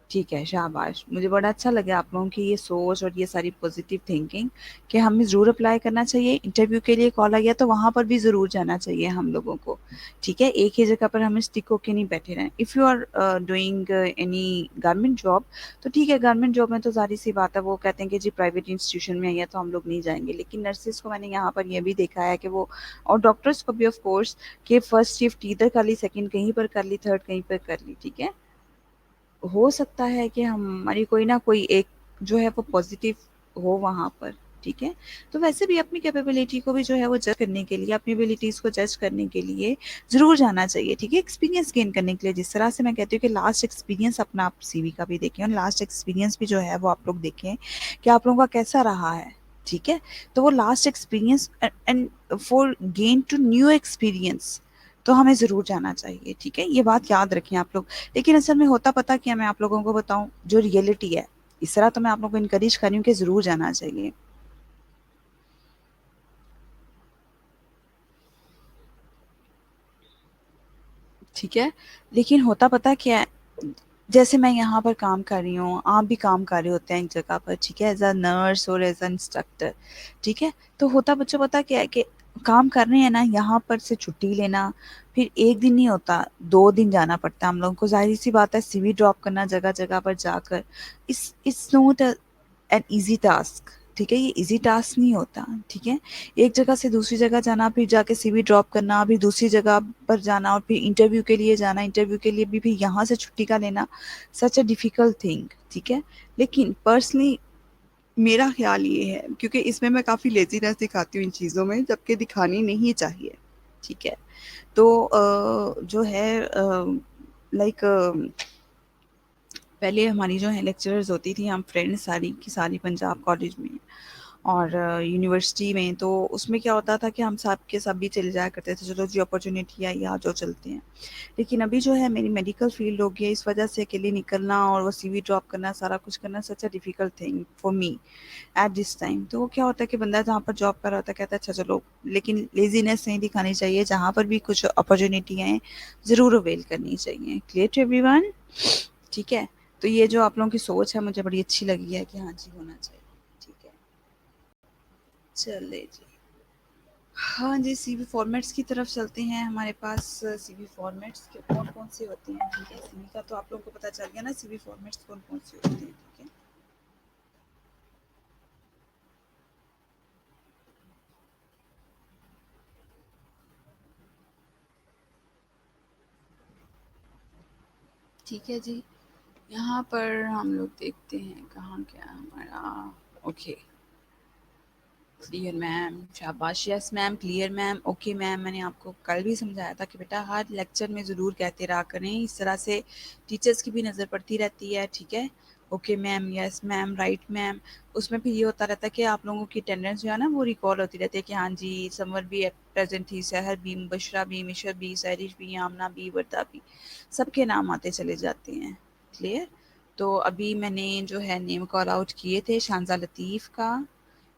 ठीक है, शाबाश। मुझे बड़ा अच्छा लगा आप लोगों की ये सोच और ये सारी पॉजिटिव थिंकिंग कि हमें ज़रूर अप्लाई करना चाहिए, इंटरव्यू के लिए कॉल आ गया तो वहाँ पर भी ज़रूर जाना चाहिए हम लोगों को, ठीक है, एक ही जगह पर हमें स्टिक होके नहीं बैठे रहें। If you are doing any government job तो ठीक है, गवर्नमेंट जॉब में तो ज़ाहिर-सी बात है, वो कहते हैं कि जी प्राइवेट इंस्टीट्यूशन में है तो हम लोग नहीं जाएँगे। लेकिन नर्सेज़ को मैंने यहाँ पर ये भी देखा है कि वो, और डॉक्टर्स को भी ऑफ कोर्स, कि फर्स्ट शिफ्ट इधर कर ली, सेकंड कहीं पर कर ली, थर्ड कहीं पर कर ली, ठीक है। हो सकता है कि हमारी कोई ना कोई एक जो है वो पॉजिटिव हो वहाँ पर, ठीक है। तो वैसे भी अपनी कैपेबिलिटी को भी जो है वो जज करने के लिए, अपनी एबिलिटीज को जज करने के लिए जरूर जाना चाहिए, ठीक है, एक्सपीरियंस गेन करने के लिए। जिस तरह से मैं कहती हूँ कि लास्ट एक्सपीरियंस अपना आप सीवी का भी देखें, और लास्ट एक्सपीरियंस भी जो है वो आप लोग देखें कि आप लोगों का कैसा रहा है, ठीक है। तो वो last experience and for gain to new experience तो हमें ज़रूर जाना चाहिए, ठीक है, ये बात याद रखें आप लोग। लेकिन असल में होता पता क्या, मैं आप लोगों को बताऊं जो रियलिटी है, इस तरह तो मैं आप लोगों को इनकरेज कर रही हूँ कि ज़रूर जाना चाहिए, ठीक है। लेकिन होता पता क्या है, जैसे मैं यहाँ पर काम कर रही हूँ, आप भी काम कर रहे होते हैं एक जगह पर, ठीक है, एज अ नर्स और एज अ इंस्ट्रक्टर, ठीक है। तो होता बच्चों पता क्या है कि काम कर रहे हैं ना, यहाँ पर से छुट्टी लेना फिर एक दिन नहीं होता, 2 दिन जाना पड़ता है हम लोगों को। जाहिर सी बात है, सीवी ड्रॉप करना जगह जगह पर जाकर, इस नॉट एन ईजी टास्क, ठीक है, ये इजी टास्क नहीं होता, ठीक है। एक जगह से दूसरी जगह जाना, फिर जाके सीवी ड्रॉप करना, फिर दूसरी जगह पर जाना, और फिर इंटरव्यू के लिए जाना, इंटरव्यू के लिए भी फिर यहाँ से छुट्टी का लेना, सच अ डिफिकल्ट थिंग, ठीक है। लेकिन पर्सनली मेरा ख्याल ये है, क्योंकि इसमें मैं काफ़ी लेजीनेस दिखाती हूँ इन चीज़ों में, जबकि दिखानी नहीं चाहिए, ठीक है। तो जो है लाइक पहले हमारी जो है लेक्चरर्स होती थी, हम फ्रेंड्स सारी की सारी पंजाब कॉलेज में और यूनिवर्सिटी में, तो उसमें क्या होता था कि हम सब के सब भी चले जाया करते थे, चलो जी अपॉर्चुनिटी आई आ जाओ चलते हैं। लेकिन अभी जो है मेरी मेडिकल फील्ड हो गई है, इस वजह से अकेले निकलना और वो सीवी ड्रॉप करना, सारा कुछ करना such a difficult thing for me at this time. तो वो क्या होता है कि बंदा जहाँ पर जॉब कर रहा होता है कहता है अच्छा चलो, लेकिन लेजीनेस नहीं दिखानी चाहिए, जहाँ पर भी कुछ अपॉर्चुनिटी आए ज़रूर अवेल करनी चाहिए। क्लियर टू एवरीवन, ठीक है। तो ये जो आप लोगों की सोच है मुझे बड़ी अच्छी लगी है कि हाँ जी होना चाहिए, ठीक है। चले जी, हाँ जी, सीवी फॉर्मेट्स की तरफ चलते हैं। हमारे पास सीवी फॉर्मेट्स के कौन कौन से होते हैं, ठीक है। सीवी का तो आप लोगों को पता चल गया ना, सीवी फॉर्मेट्स कौन कौन से होते हैं, ठीक है। ठीक है जी, यहाँ पर हम लोग देखते हैं कहाँ क्या हमारा, ओके। क्लियर मैम, शाबाश, yes ma'am, clear ma'am, okay ma'am. मैंने आपको कल भी समझाया था कि बेटा हर लेक्चर में ज़रूर कहते रहा करें, इस तरह से टीचर्स की भी नज़र पड़ती रहती है, ठीक है। Okay ma'am, yes ma'am, right ma'am. उसमें भी ये होता रहता है कि आप लोगों की अटेंडेंस जो है ना वो रिकॉर्ड होती रहती है कि हाँ जी समर भी प्रेजेंट थी, सहर भी, मुबशरा भी, मिशर भी, सैरिश भी, आमना भी, वर्दा भी, सबके नाम आते चले जाते हैं। क्लियर। तो अभी मैंने जो है नेम कॉल आउट किए थे, शानजा लतीफ़ का,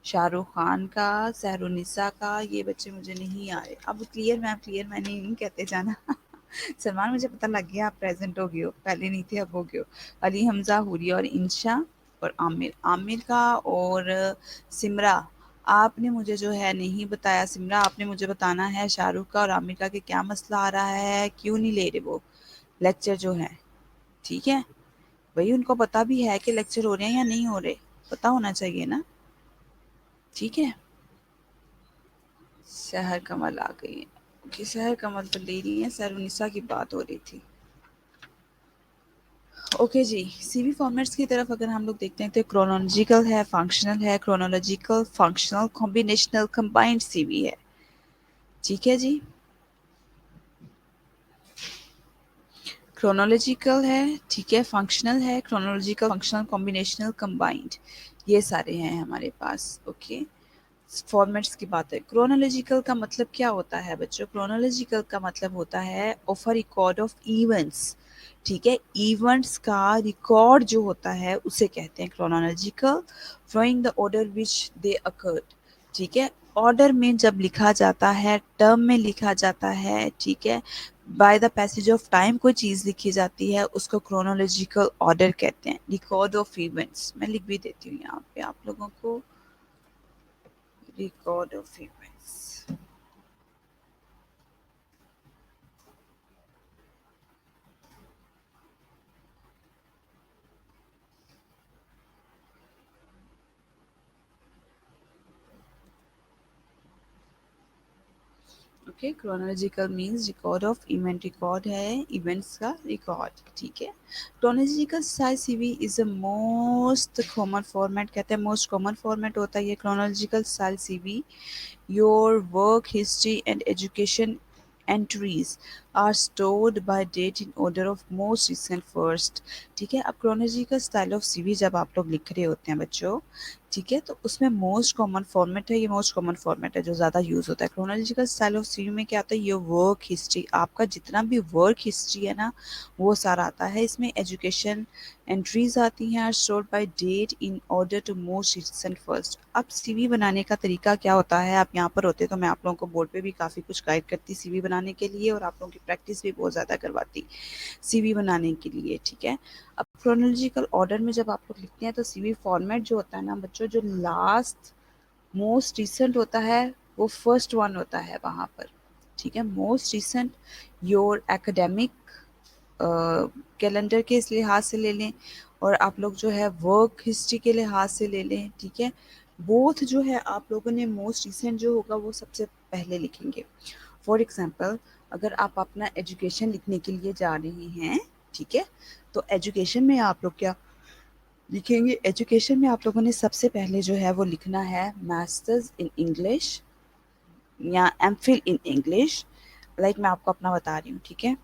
शाहरुख खान का, सहरुनिसा का, ये बच्चे मुझे नहीं आ रहे। अब क्लियर मैम, क्लियर मैम नहीं कहते जाना। सलमान, मुझे पता लग गया आप प्रेजेंट हो गए हो, पहले नहीं थे अब हो गए हो। अली हमजा, हुरिया और इंशा और आमिर, आमिर का और सिमरा। आपने मुझे जो है नहीं बताया सिमरा, आपने मुझे बताना है शाहरुख का और आमिर का कि क्या मसला आ रहा है, क्यों नहीं ले रहे वो लेक्चर जो है, ठीक है। भाई उनको पता भी है कि लेक्चर हो रहे हैं या नहीं हो रहे, पता होना चाहिए ना, ठीक है। शहर कमल आ गई है, ओके, शहर कमल तो ले रही है, सरुनिसा की बात हो रही थी। ओके जी, सीवी फॉर्मेट्स की तरफ अगर हम लोग देखते हैं तो क्रोनोलॉजिकल है, फंक्शनल है, chronological, functional, combinational, combined CV है, ठीक है जी। क्रोनोलॉजिकल है, ठीक है, फंक्शनल है, क्रोनोलॉजिकल, फंक्शनल, कॉम्बिनेशनल, कंबाइंड, ये सारे हैं हमारे पास, ओके। फॉर्मेट्स की बात है, क्रोनोलॉजिकल का मतलब क्या होता है बच्चों, क्रोनोलॉजिकल का मतलब होता है of a record of events, ठीक है। इवेंट्स का रिकॉर्ड जो होता है उसे कहते हैं chronological, flowing the order which they occurred, ठीक है। ऑर्डर में जब लिखा जाता है, टर्म में लिखा जाता है, ठीक है, by the passage of time कोई चीज़ लिखी जाती है उसको क्रोनोलॉजिकल ऑर्डर कहते हैं, रिकॉर्ड ऑफ इवेंट्स। मैं लिख भी देती हूँ यहाँ पे आप लोगों को, record of events. Okay, chronological means record of event, record है इवेंट्स का रिकॉर्ड, ठीक है। Chronological style CV is the most common format, कहते हैं मोस्ट कॉमन फॉर्मेट होता है ये chronological style CV. Your work history and education entries are stored by date in order of most recent first, ठीक है। अब क्रोनोलॉजिकल स्टाइल ऑफ सीवी जब आप लोग लिख रहे होते हैं बच्चों, ठीक है, तो उसमें मोस्ट कॉमन फॉर्मेट है, ये मोस्ट कॉमन फॉर्मेट है जो ज़्यादा यूज़ होता है। क्रोनोलॉजिकल स्टाइल ऑफ सीवी में क्या आता है, ये वर्क हिस्ट्री, आपका जितना भी वर्क हिस्ट्री है ना वो सारा आता है इसमें। एजुकेशन एंट्रीज आती हैं, are stored by date in order to most recent first. अब सीवी बनाने का तरीका क्या होता है, आप यहाँ पर होते तो मैं आप लोगों को बोर्ड पे भी काफ़ी कुछ गाइड करती सीवी बनाने के लिए, और आप लोगों की प्रैक्टिस भी बहुत ज़्यादा करवाती सीवी बनाने के लिए, ठीक है। अब क्रोनोलॉजिकल ऑर्डर में जब आप लोग लिखते हैं तो सीवी फॉर्मेट जो होता है ना बच्चों, जो लास्ट मोस्ट रिसेंट होता है वो फर्स्ट वन होता है वहाँ पर, ठीक है। Most recent your academic calendar के इस लिहाज से ले लें, और आप लोग जो है वर्क हिस्ट्री के लिहाज से ले लें, ठीक है। बोथ जो है आप लोगों ने मोस्ट रिसेंट जो होगा वो सबसे पहले लिखेंगे। फॉर एग्जांपल, अगर आप अपना एजुकेशन लिखने के लिए जा रहे हैं, ठीक है, तो एजुकेशन में आप लोग क्या लिखेंगे, एजुकेशन में आप लोगों ने सबसे पहले जो है वो लिखना है मास्टर्स इन इंग्लिश या एमफिल इन इंग्लिश। लाइक मैं आपको अपना बता रही हूँ, ठीक है।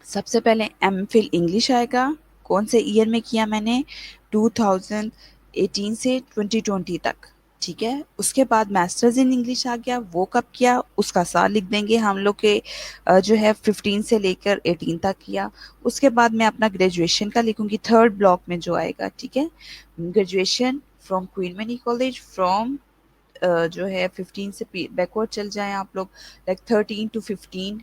सबसे पहले एमफिल इंग्लिश आएगा, कौन से ईयर में किया मैंने, 2018 से 2020 तक, ठीक है। उसके बाद मास्टर्स इन इंग्लिश आ गया, वो कब किया उसका साल लिख देंगे हम लोग के, जो है 15 से लेकर 18 तक किया। उसके बाद मैं अपना ग्रेजुएशन का लिखूंगी थर्ड ब्लॉक में जो आएगा, ठीक है। Graduation from queen many college, from जो है 15 से बैकवर्ड चल जाएं आप लोग, लाइक 13 टू 15,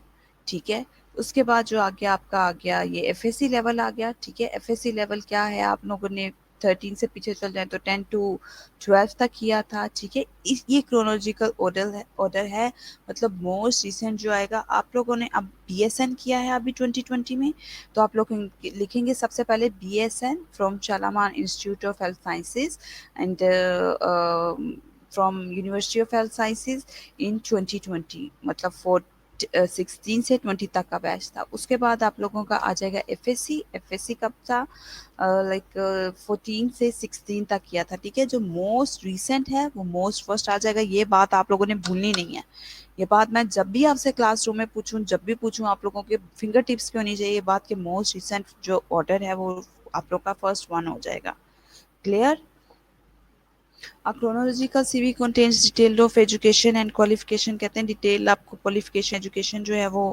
ठीक है। उसके बाद जो आ गया आपका, आ गया ये एफएससी लेवल आ गया, ठीक है। एफएससी लेवल क्या है, आप लोगों ने 13 से पीछे चल जाए तो 10 टू 12 तक किया था, ठीक है। इस ये क्रोनोलॉजिकल ऑर्डर है, मतलब मोस्ट रिसेंट जो आएगा। आप लोगों ने अब बीएसएन किया है अभी 2020 में, तो आप लोग लिखेंगे सबसे पहले BSN from Shalamar institute of health sciences and from university of health sciences in 2020, मतलब 16 से 20 तक का बैच था। उसके बाद आप लोगों का आ जाएगा एफएससी। एफएससी कब था, लाइक 14 से 16 तक किया था, ठीक है। जो मोस्ट रीसेंट है वो मोस्ट फर्स्ट आ जाएगा, ये बात आप लोगों ने भूलनी नहीं है। ये बात मैं जब भी आपसे क्लासरूम में पूछूं, जब भी पूछूं, आप लोगों के फिंगर टिप्स पे होनी चाहिए ये बात कि मोस्ट रिसेंट जो ऑर्डर है वो आप लोग का फर्स्ट वन हो जाएगा। Clear. A chronological CV contains detail of education and qualification, कहते हैं डिटेल आपको क्वालिफिकेशन एजुकेशन जो है वो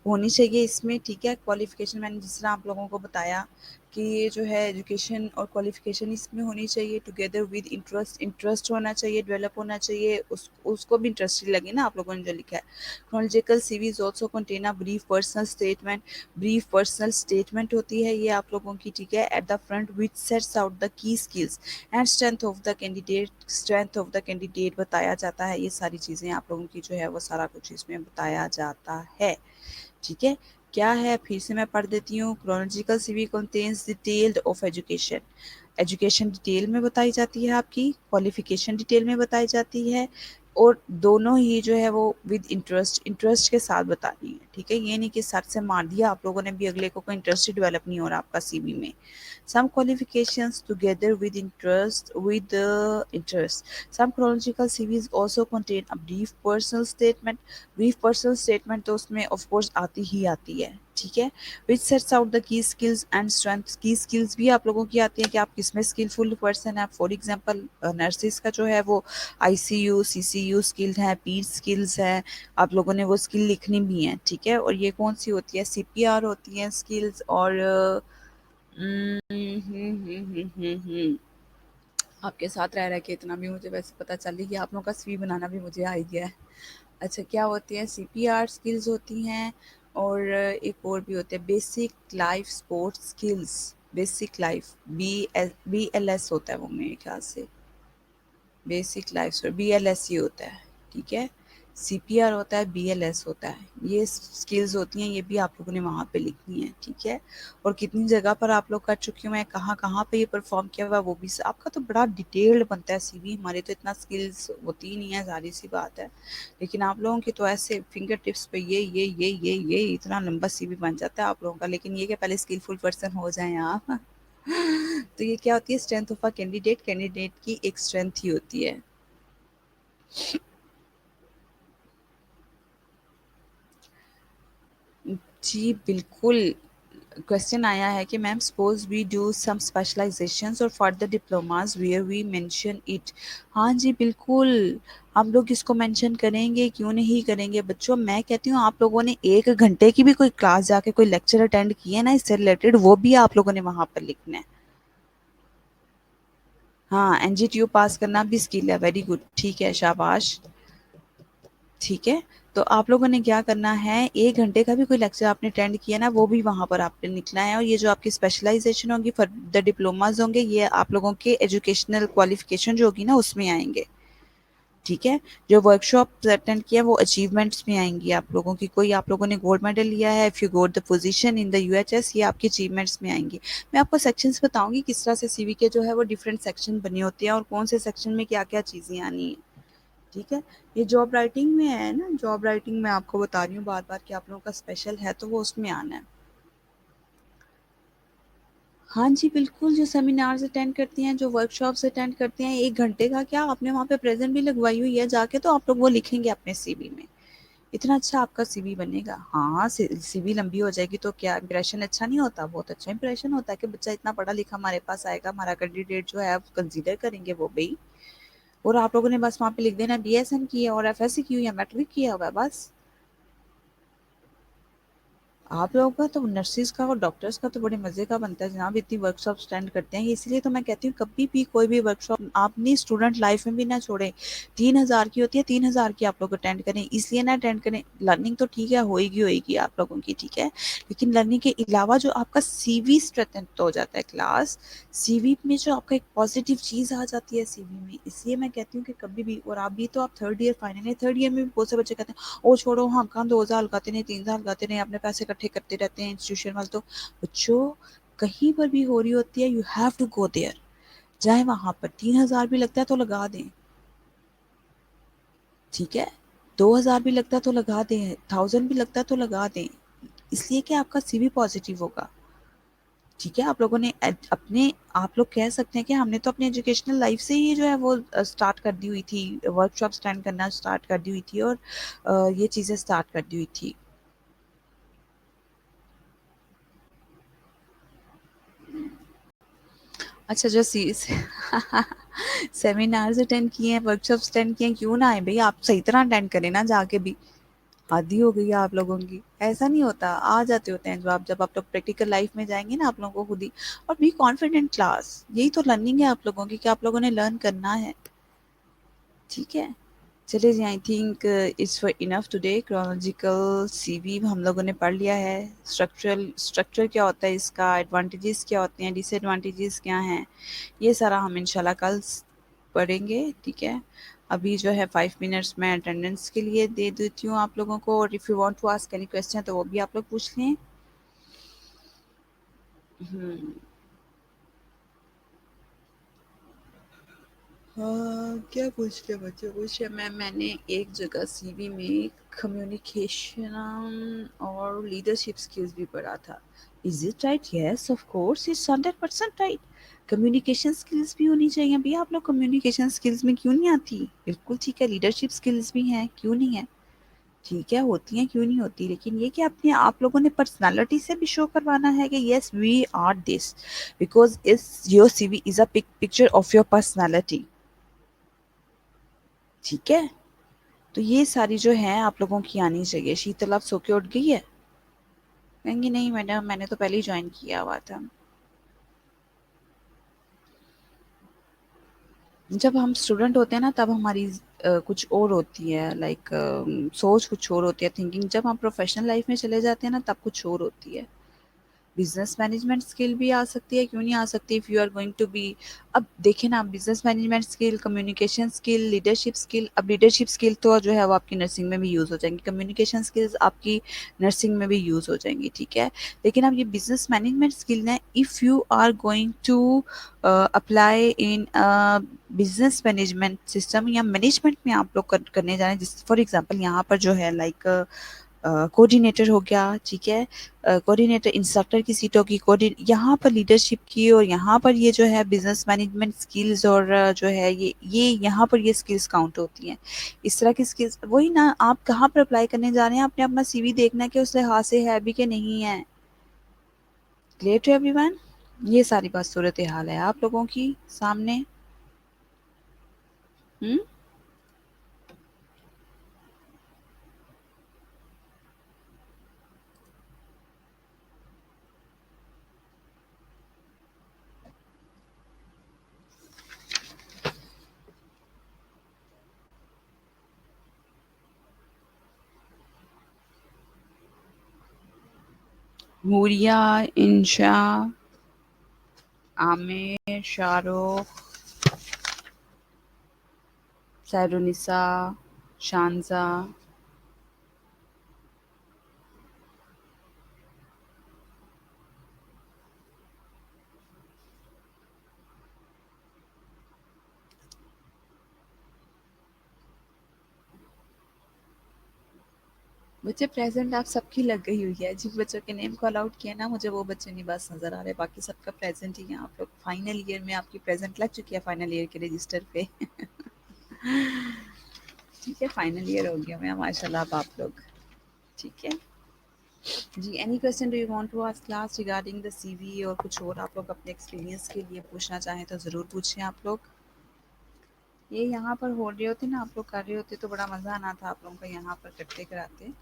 होनी चाहिए इसमें, ठीक है। क्वालिफिकेशन मैंने जिस तरह आप लोगों को बताया कि ये जो है एजुकेशन और क्वालिफिकेशन इसमें होनी चाहिए, टुगेदर विद इंटरेस्ट, इंटरेस्ट होना चाहिए, डेवलप होना चाहिए, उसको भी इंटरेस्टिंग लगे ना आप लोगों ने जो लिखा है। Chronological CV is also contain a brief personal statement. Brief personal statement होती है ये आप लोगों की, ठीक है, at the front which sets out the key skills and strength of the candidate बताया जाता है। ये सारी चीज़ें आप लोगों की जो है वो सारा कुछ इसमें बताया जाता है, ठीक है। क्या है, फिर से मैं पढ़ देती हूँ। Chronological CV contains detailed of education, education detail में बताई जाती है, आपकी क्वालिफिकेशन डिटेल में बताई जाती है, और दोनों ही जो है वो विद इंटरेस्ट, इंटरेस्ट के साथ बतानी है, ठीक है। ये नहीं कि सर से मार दिया आप लोगों ने भी, अगले को कोई इंटरेस्ट डेवलप नहीं हो रहा आपका सीवी में। Some qualifications together with interest. Some chronological CVs also contain a brief personal statement. Brief personal statement तो उसमें of course आती ही आती है, ठीक है। Which sets out the key skills and strengths. Key skills भी आप लोगों की आती है कि आप किसमें skillful person है। For example, nurses का जो है वो ICU, CCU skilled है, PED skills है, आप लोगों ने वो skill लिखनी भी है, ठीक है। और ये कौन सी होती है, CPR होती है skills, और आपके साथ रह रह के इतना भी मुझे वैसे पता चल रही है कि आप लोगों का सीवी बनाना भी मुझे आ ही गया है। अच्छा, क्या होती है, सीपीआर स्किल्स होती हैं, और एक और भी होते हैं basic life support skills. Basic life BLS होता है वो मेरे ख्याल से, बेसिक लाइफ BLS ही होता है, ठीक है। CPR ہوتا ہے, BLS ہوتا ہے. یہ اسکلز ہوتی ہیں, یہ بھی آپ لوگوں نے وہاں پہ لکھنی ہے, ٹھیک ہے. اور کتنی جگہ پر آپ لوگ کر چکے ہوئے ہیں, کہاں کہاں پہ یہ پرفارم کیا ہوا ہے وہ بھی. آپ کا تو بڑا ڈیٹیلڈ بنتا ہے CV, ہمارے تو اتنا اسکلز ہوتی ہی نہیں ہے, ظاہر سی بات ہے. لیکن آپ لوگوں کی تو ایسے فنگر ٹپس پہ یہ اتنا لمبا CV بن جاتا ہے آپ لوگوں کا. لیکن یہ کہ پہلے اسکلفل پرسن ہو جائیں آپ. تو یہ کیا ہوتی ہے, strength of candidate, candidate key ایک اسٹرینتھ ہی ہوتی ہے. جی بالکل. کوشچن آیا ہے کہ ma'am suppose we do some specializations اور further diplomas where we mention it. ہاں جی بالکل, ہم لوگ اس کو مینشن کریں گے, کیوں نہیں کریں گے بچوں. میں کہتی ہوں آپ لوگوں نے 1 گھنٹے کی بھی کوئی کلاس جا کے کوئی لیکچر اٹینڈ کیے نا اس سے ریلیٹڈ, وہ بھی آپ لوگوں نے وہاں پر لکھنا ہے. ہاں, NGTU پاس کرنا بھی اسکل ہے, ویری گڈ, ٹھیک ہے, شاباش. ٹھیک ہے, تو آپ لوگوں نے کیا کرنا ہے, 1 گھنٹے کا بھی کوئی لیکچر آپ نے اٹینڈ کیا نا, وہ بھی وہاں پر آپ نے لکھنا ہے. اور یہ جو آپ کی اسپیشلائزیشن ہوگی, فردر ڈپلوماز ہوں گے, یہ آپ لوگوں کے ایجوکیشنل کوالیفیکیشن جو ہوگی نا اس میں آئیں گے. ٹھیک ہے, جو ورک شاپ اٹینڈ کیا وہ اچیومنٹس میں آئیں گی آپ لوگوں کی. کوئی آپ لوگوں نے گولڈ میڈل لیا ہے, if you got the position in the UHS, یہ آپ کی اچیومنٹس میں آئیں گی. میں آپ کو سیکشنز بتاؤں گی کس طرح سے CV کے جو ہے وہ ڈفرینٹ سیکشن بنے ہوتے ہیں, اور کون سے سیکشن میں کیا کیا چیزیں آنی ہیں. ٹھیک ہے, یہ جاب رائٹنگ میں ہے نا, جاب رائٹنگ میں آپ کو بتا رہی ہوں بار بار کہ آپ لوگوں کا اسپیشل ہے تو وہ اس میں آنا ہے. ہاں جی بالکل, جو سیمینارز اٹینڈ کرتی ہیں, جو ورک شاپس اٹینڈ کرتے ہیں, 1 گھنٹے کا کیا آپ نے وہاں پہ پریزنٹ بھی لگوائی ہوئی ہے جا کے, تو آپ لوگ وہ لکھیں گے اپنے CV میں. اتنا اچھا آپ کا CV بنے گا. ہاں CV لمبی ہو جائے گی تو کیا امپریشن اچھا نہیں ہوتا, بہت اچھا امپریشن ہوتا ہے کہ بچہ اتنا پڑھا لکھا ہمارے پاس آئے گا, ہمارا کینڈیڈیٹ جو ہے آپ کنسیڈر کریں گے وہ بھی. اور آپ لوگوں نے بس وہاں پہ لکھ دینا BSN کی ہے, اور FSC کی ہوئی ہے, میٹرک کیا ہوا ہے بس. آپ لوگوں کا تو نرسز کا اور ڈاکٹرز کا تو بڑے مزے کا بنتا ہے جناب, اتنی ورک شاپ اسٹینڈ کرتے ہیں. اسی لیے تو میں کہتی ہوں کبھی بھی کوئی بھی ورک شاپ آپ اپنی اسٹوڈنٹ لائف میں بھی نہ چھوڑیں. 3,000 کی ہوتی ہے, 3,000 کی آپ لوگ اٹینڈ کریں. اس لیے نہ اٹینڈ کریں, لرننگ تو ٹھیک ہے ہوئے گی آپ لوگوں کی, ٹھیک ہے, لیکن لرننگ کے علاوہ جو آپ کا CV اسٹرینتھن ہو جاتا ہے کلاس, CV میں جو آپ کا ایک پازیٹیو چیز آ جاتی ہے CV میں. اس لیے میں کہتی ہوں کہ کبھی بھی, اور آپ بھی تو آپ 3rd ایئر فائنل ہے, 3rd ایئر میں بھی بہت سے بچے کہتے ہیں او چھوڑو ہم کہاں 2 سال لگاتے نہیں, 3 سال لگاتے نہیں, اپنے پیسے اکٹھے کرتے رہتے ہیں انسٹیٹیوشن والے. تو بچوں کہیں پر بھی ہو رہی ہوتی ہے, you have to go there. جائیں وہاں پر, 3,000 بھی لگتا ہے تو لگا دیں, ٹھیک ہے, 2,000 بھی لگتا ہے تو لگا دیں, 1,000 بھی لگتا ہے تو لگا دیں. اس لیے کہ آپ کا CV پازیٹیو ہوگا. ٹھیک ہے, آپ لوگوں نے اپنے, آپ لوگ کہہ سکتے ہیں کہ ہم نے تو اپنے ایجوکیشنل لائف سے ہی جو ہے وہ اسٹارٹ کر دی ہوئی تھی, ورک شاپ اسٹینڈ کرنا اسٹارٹ کر دی ہوئی تھی, اور یہ چیزیں اسٹارٹ کر دی ہوئی تھی. اچھا, جو سیمینارز اٹینڈ کیے ہیں, ورک شاپس اٹینڈ کیے ہیں, کیوں نہ آئے بھائی, آپ صحیح طرح اٹینڈ کریں نا جا کے بھی. عادی ہو گئی ہے آپ لوگوں کی, ایسا نہیں ہوتا, آ جاتے ہوتے ہیں جب آپ لوگ پریکٹیکل لائف میں جائیں گے نا آپ لوگوں کو خود ہی. اور بی کانفیڈنٹ کلاس, یہی تو لرننگ ہے آپ لوگوں کی کہ آپ لوگوں نے لرن کرنا ہے. ٹھیک ہے, چلے جی, I think it's for enough today. Chronological CV ہم لوگوں نے پڑھ لیا ہے. اسٹرکچر کیا ہوتا ہے اس کا, ایڈوانٹیجز کیا ہوتے ہیں, ڈس ایڈوانٹیجز کیا ہیں, یہ سارا ہم انشاءاللہ کل پڑھیں گے. ٹھیک ہے, ابھی جو ہے 5 منٹس میں اٹینڈنس کے لیے دے دیتی ہوں آپ لوگوں کو, اور if you want to ask any question تو وہ بھی آپ لوگ پوچھ لیں. ہاں, کیا پوچھ کے بچے پوچھے, میں نے ایک جگہ CV میں کمیونیکیشن اور لیڈرشپ اسکلز بھی پڑھا تھا. Is it right? Yes of course, it's 100% right. Communication skills بھی ہونی چاہیے بھئی, آپ لوگ کمیونیکیشن اسکلز میں کیوں نہیں آتی؟ بالکل ٹھیک ہے, لیڈرشپ اسکلز بھی ہیں, کیوں نہیں ہے, ٹھیک ہے, ہوتی ہیں, کیوں نہیں ہوتی. لیکن یہ کہ اپنے آپ لوگوں نے پرسنالٹی سے بھی شو کروانا ہے کہ yes we are this, because your CV is a picture of your personality. ٹھیک ہے, تو یہ ساری جو ہیں آپ لوگوں کی آنی چاہیے. شیتل آپ سو کے اٹھ گئی ہے؟ کہیں گی نہیں میڈم, میں نے تو پہلے ہی جوائن کیا ہوا تھا. جب ہم اسٹوڈنٹ ہوتے ہیں نا تب ہماری کچھ اور ہوتی ہے, لائک سوچ کچھ اور ہوتی ہے, تھنکنگ. جب ہم پروفیشنل لائف میں چلے جاتے ہیں نا تب کچھ اور ہوتی ہے. बिजनेस मैनेजमेंट स्किल भी आ सकती है, क्यों नहीं आ सकती if you are going to be. अब देखें ना, business management skill, communication skill, leadership skill. अब लीडरशिप स्किल तो जो है वो आपकी नर्सिंग में भी यूज़ हो जाएंगी, कम्युनिकेशन स्किल्स आपकी नर्सिंग में भी यूज़ हो जाएंगी, ठीक है। लेकिन अब ये बिजनेस मैनेजमेंट स्किल है, if you are going to apply in business management system या मैनेजमेंट में आप लोग करने जा रहे हैं, जिस फॉर एग्जांपल यहाँ पर जो है लाइक कोऑर्डिनेटर हो गया, ठीक है। कोऑर्डिनेटर इंस्ट्रक्टर की सीटों की यहाँ पर लीडरशिप की, और यहाँ पर ये जो है बिजनेस मैनेजमेंट स्किल्स, और जो है ये यहाँ पर ये स्किल्स काउंट होती हैं। इस तरह की स्किल्स वही ना, आप कहाँ पर अप्लाई करने जा रहे हैं, आपने अपना सीवी देखना है कि उस लिहाज से है भी कि नहीं है। Clear to everyone? ये सारी बात सूरत हाल है आप लोगों की सामने। हम्म। हुरिया, इंशा, आमिर, शाहरुख, सैरुनिसा, शानजा। बच्चे प्रेजेंट आप सबकी लग गई हुई है, जिन बच्चों के नेम कॉल आउट किया ना, मुझे वो बच्चे नहीं बस नजर आ रहे, बाकी सबका प्रेजेंट ही है। आप लोग फाइनल ईयर में आपकी प्रेजेंट लग चुकी है फाइनल ईयर के रजिस्टर पे। ठीक है, फाइनल ईयर हो गया मैं माशाल्लाह अब आप लोग। ठीक है जी। Any question do you want to ask class regarding the CV, और कुछ और आप लोग अपने एक्सपीरियंस के लिए पूछना चाहें तो ज़रूर पूछें आप लोग। ये यहाँ पर हो रहे होते ना, आप लोग कर रहे होते तो बड़ा मज़ा आना था आप लोगों का, यहाँ पर करते कराते।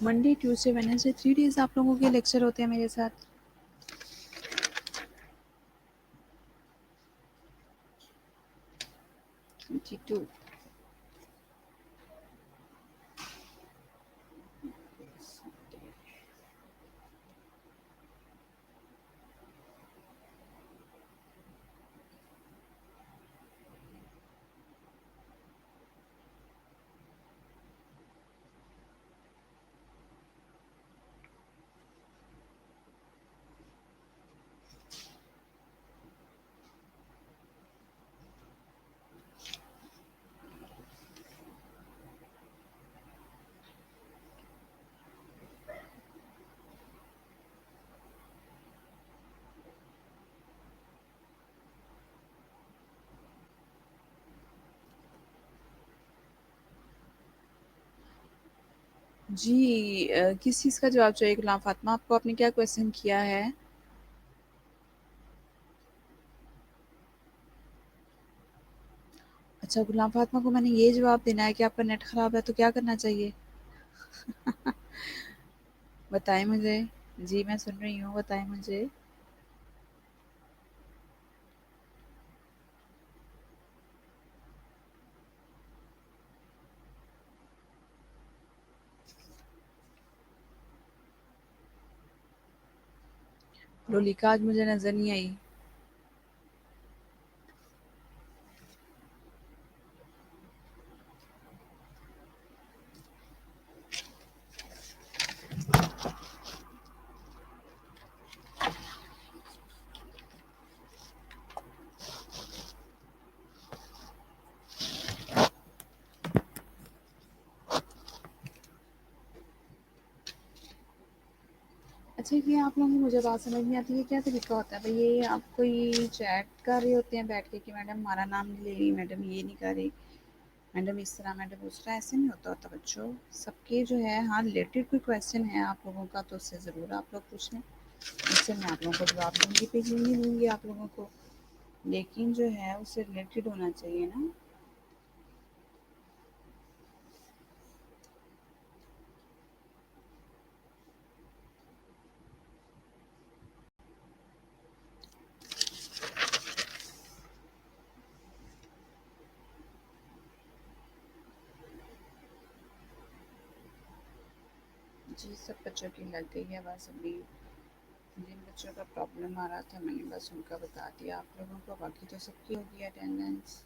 मंडे, ट्यूसडे, वेडनेसडे 3 डेज़ आप लोगों के लेक्चर होते हैं मेरे साथ। 22। जी किस चीज़ का जवाब चाहिए गुलाम फातिमा आपको? आपने क्या क्वेश्चन किया है? अच्छा, गुलाम फातिमा को मैंने ये जवाब देना है कि आपका नेट ख़राब है तो क्या करना चाहिए? बताएं मुझे। जी मैं सुन रही हूँ, बताएं मुझे। रोलिका आज मुझे नज़र नहीं आई। अच्छा, ये आप लोगों को मुझे बात समझ नहीं आती है, क्या तरीका होता है भाई? ये आप कोई चैट कर रहे होते हैं बैठ के कि मैडम हमारा नाम नहीं ले रही, मैडम ये नहीं कर रही, मैडम इस तरह, मैडम उस तरह? ऐसे नहीं होता होता बच्चों। सबके जो है, हाँ रिलेटेड कोई क्वेश्चन है आप लोगों का तो उससे ज़रूर आप लोग पूछ लें, उससे मैं आप लोगों को जवाब दूंगी, पे दूंगी आप लोगों को, लेकिन जो है उससे रिलेटेड होना चाहिए ना। جی سب بچوں کی لگ گئی ہے، بس ابھی جن بچوں کا پرابلم آ رہا تھا میں نے بس ان کا بتا دیا آپ لوگوں کو، باقی تو سب کی ہوگی اٹینڈنس.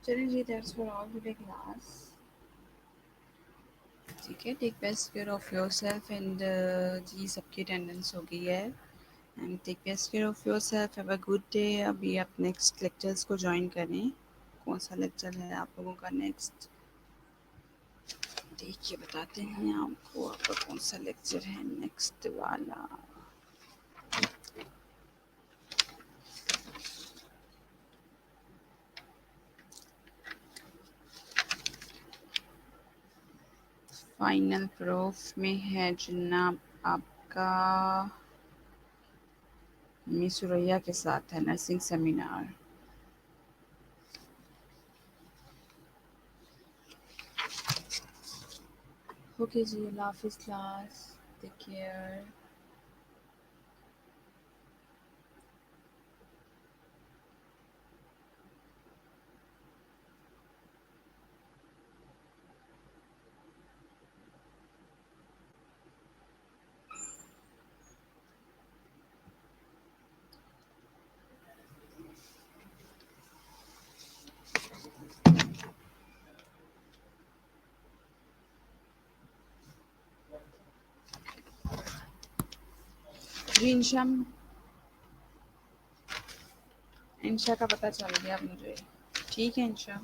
چلیے جی that's for all today class. ٹھیک ہے، take best care of yourself and جی سب کی اٹینڈنس ہو گئی ہے. And take best care of yourself, have a good day. ابھی آپ نیکسٹ لیکچرس کو جوائن کریں. کون سا لیکچر ہے آپ لوگوں کا نیکسٹ؟ دیکھیے بتاتے ہیں آپ کو آپ کا کون سا لیکچر ہے نیکسٹ والا. فائنل پروف میں ہے جناب آپ کا مس سریا کے ساتھ ہے نرسنگ سیمینار. اوکے جی، اللہ حافظ کلاس. Take care. جی انشا کا پتہ چل گیا مجھے. ٹھیک ہے انشا،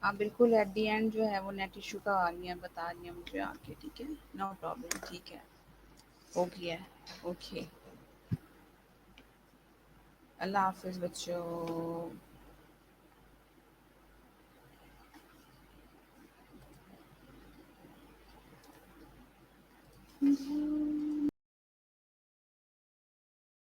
آپ بالکل ایٹ دی اینڈ جو ہے وہ نیٹ ایشو کا آ رہی ہیں بتا رہی ہیں مجھے آ کے. ٹھیک ہے، نو پرابلم. ٹھیک ہے، ہو گیا. اوکے، اللہ حافظ بچوں.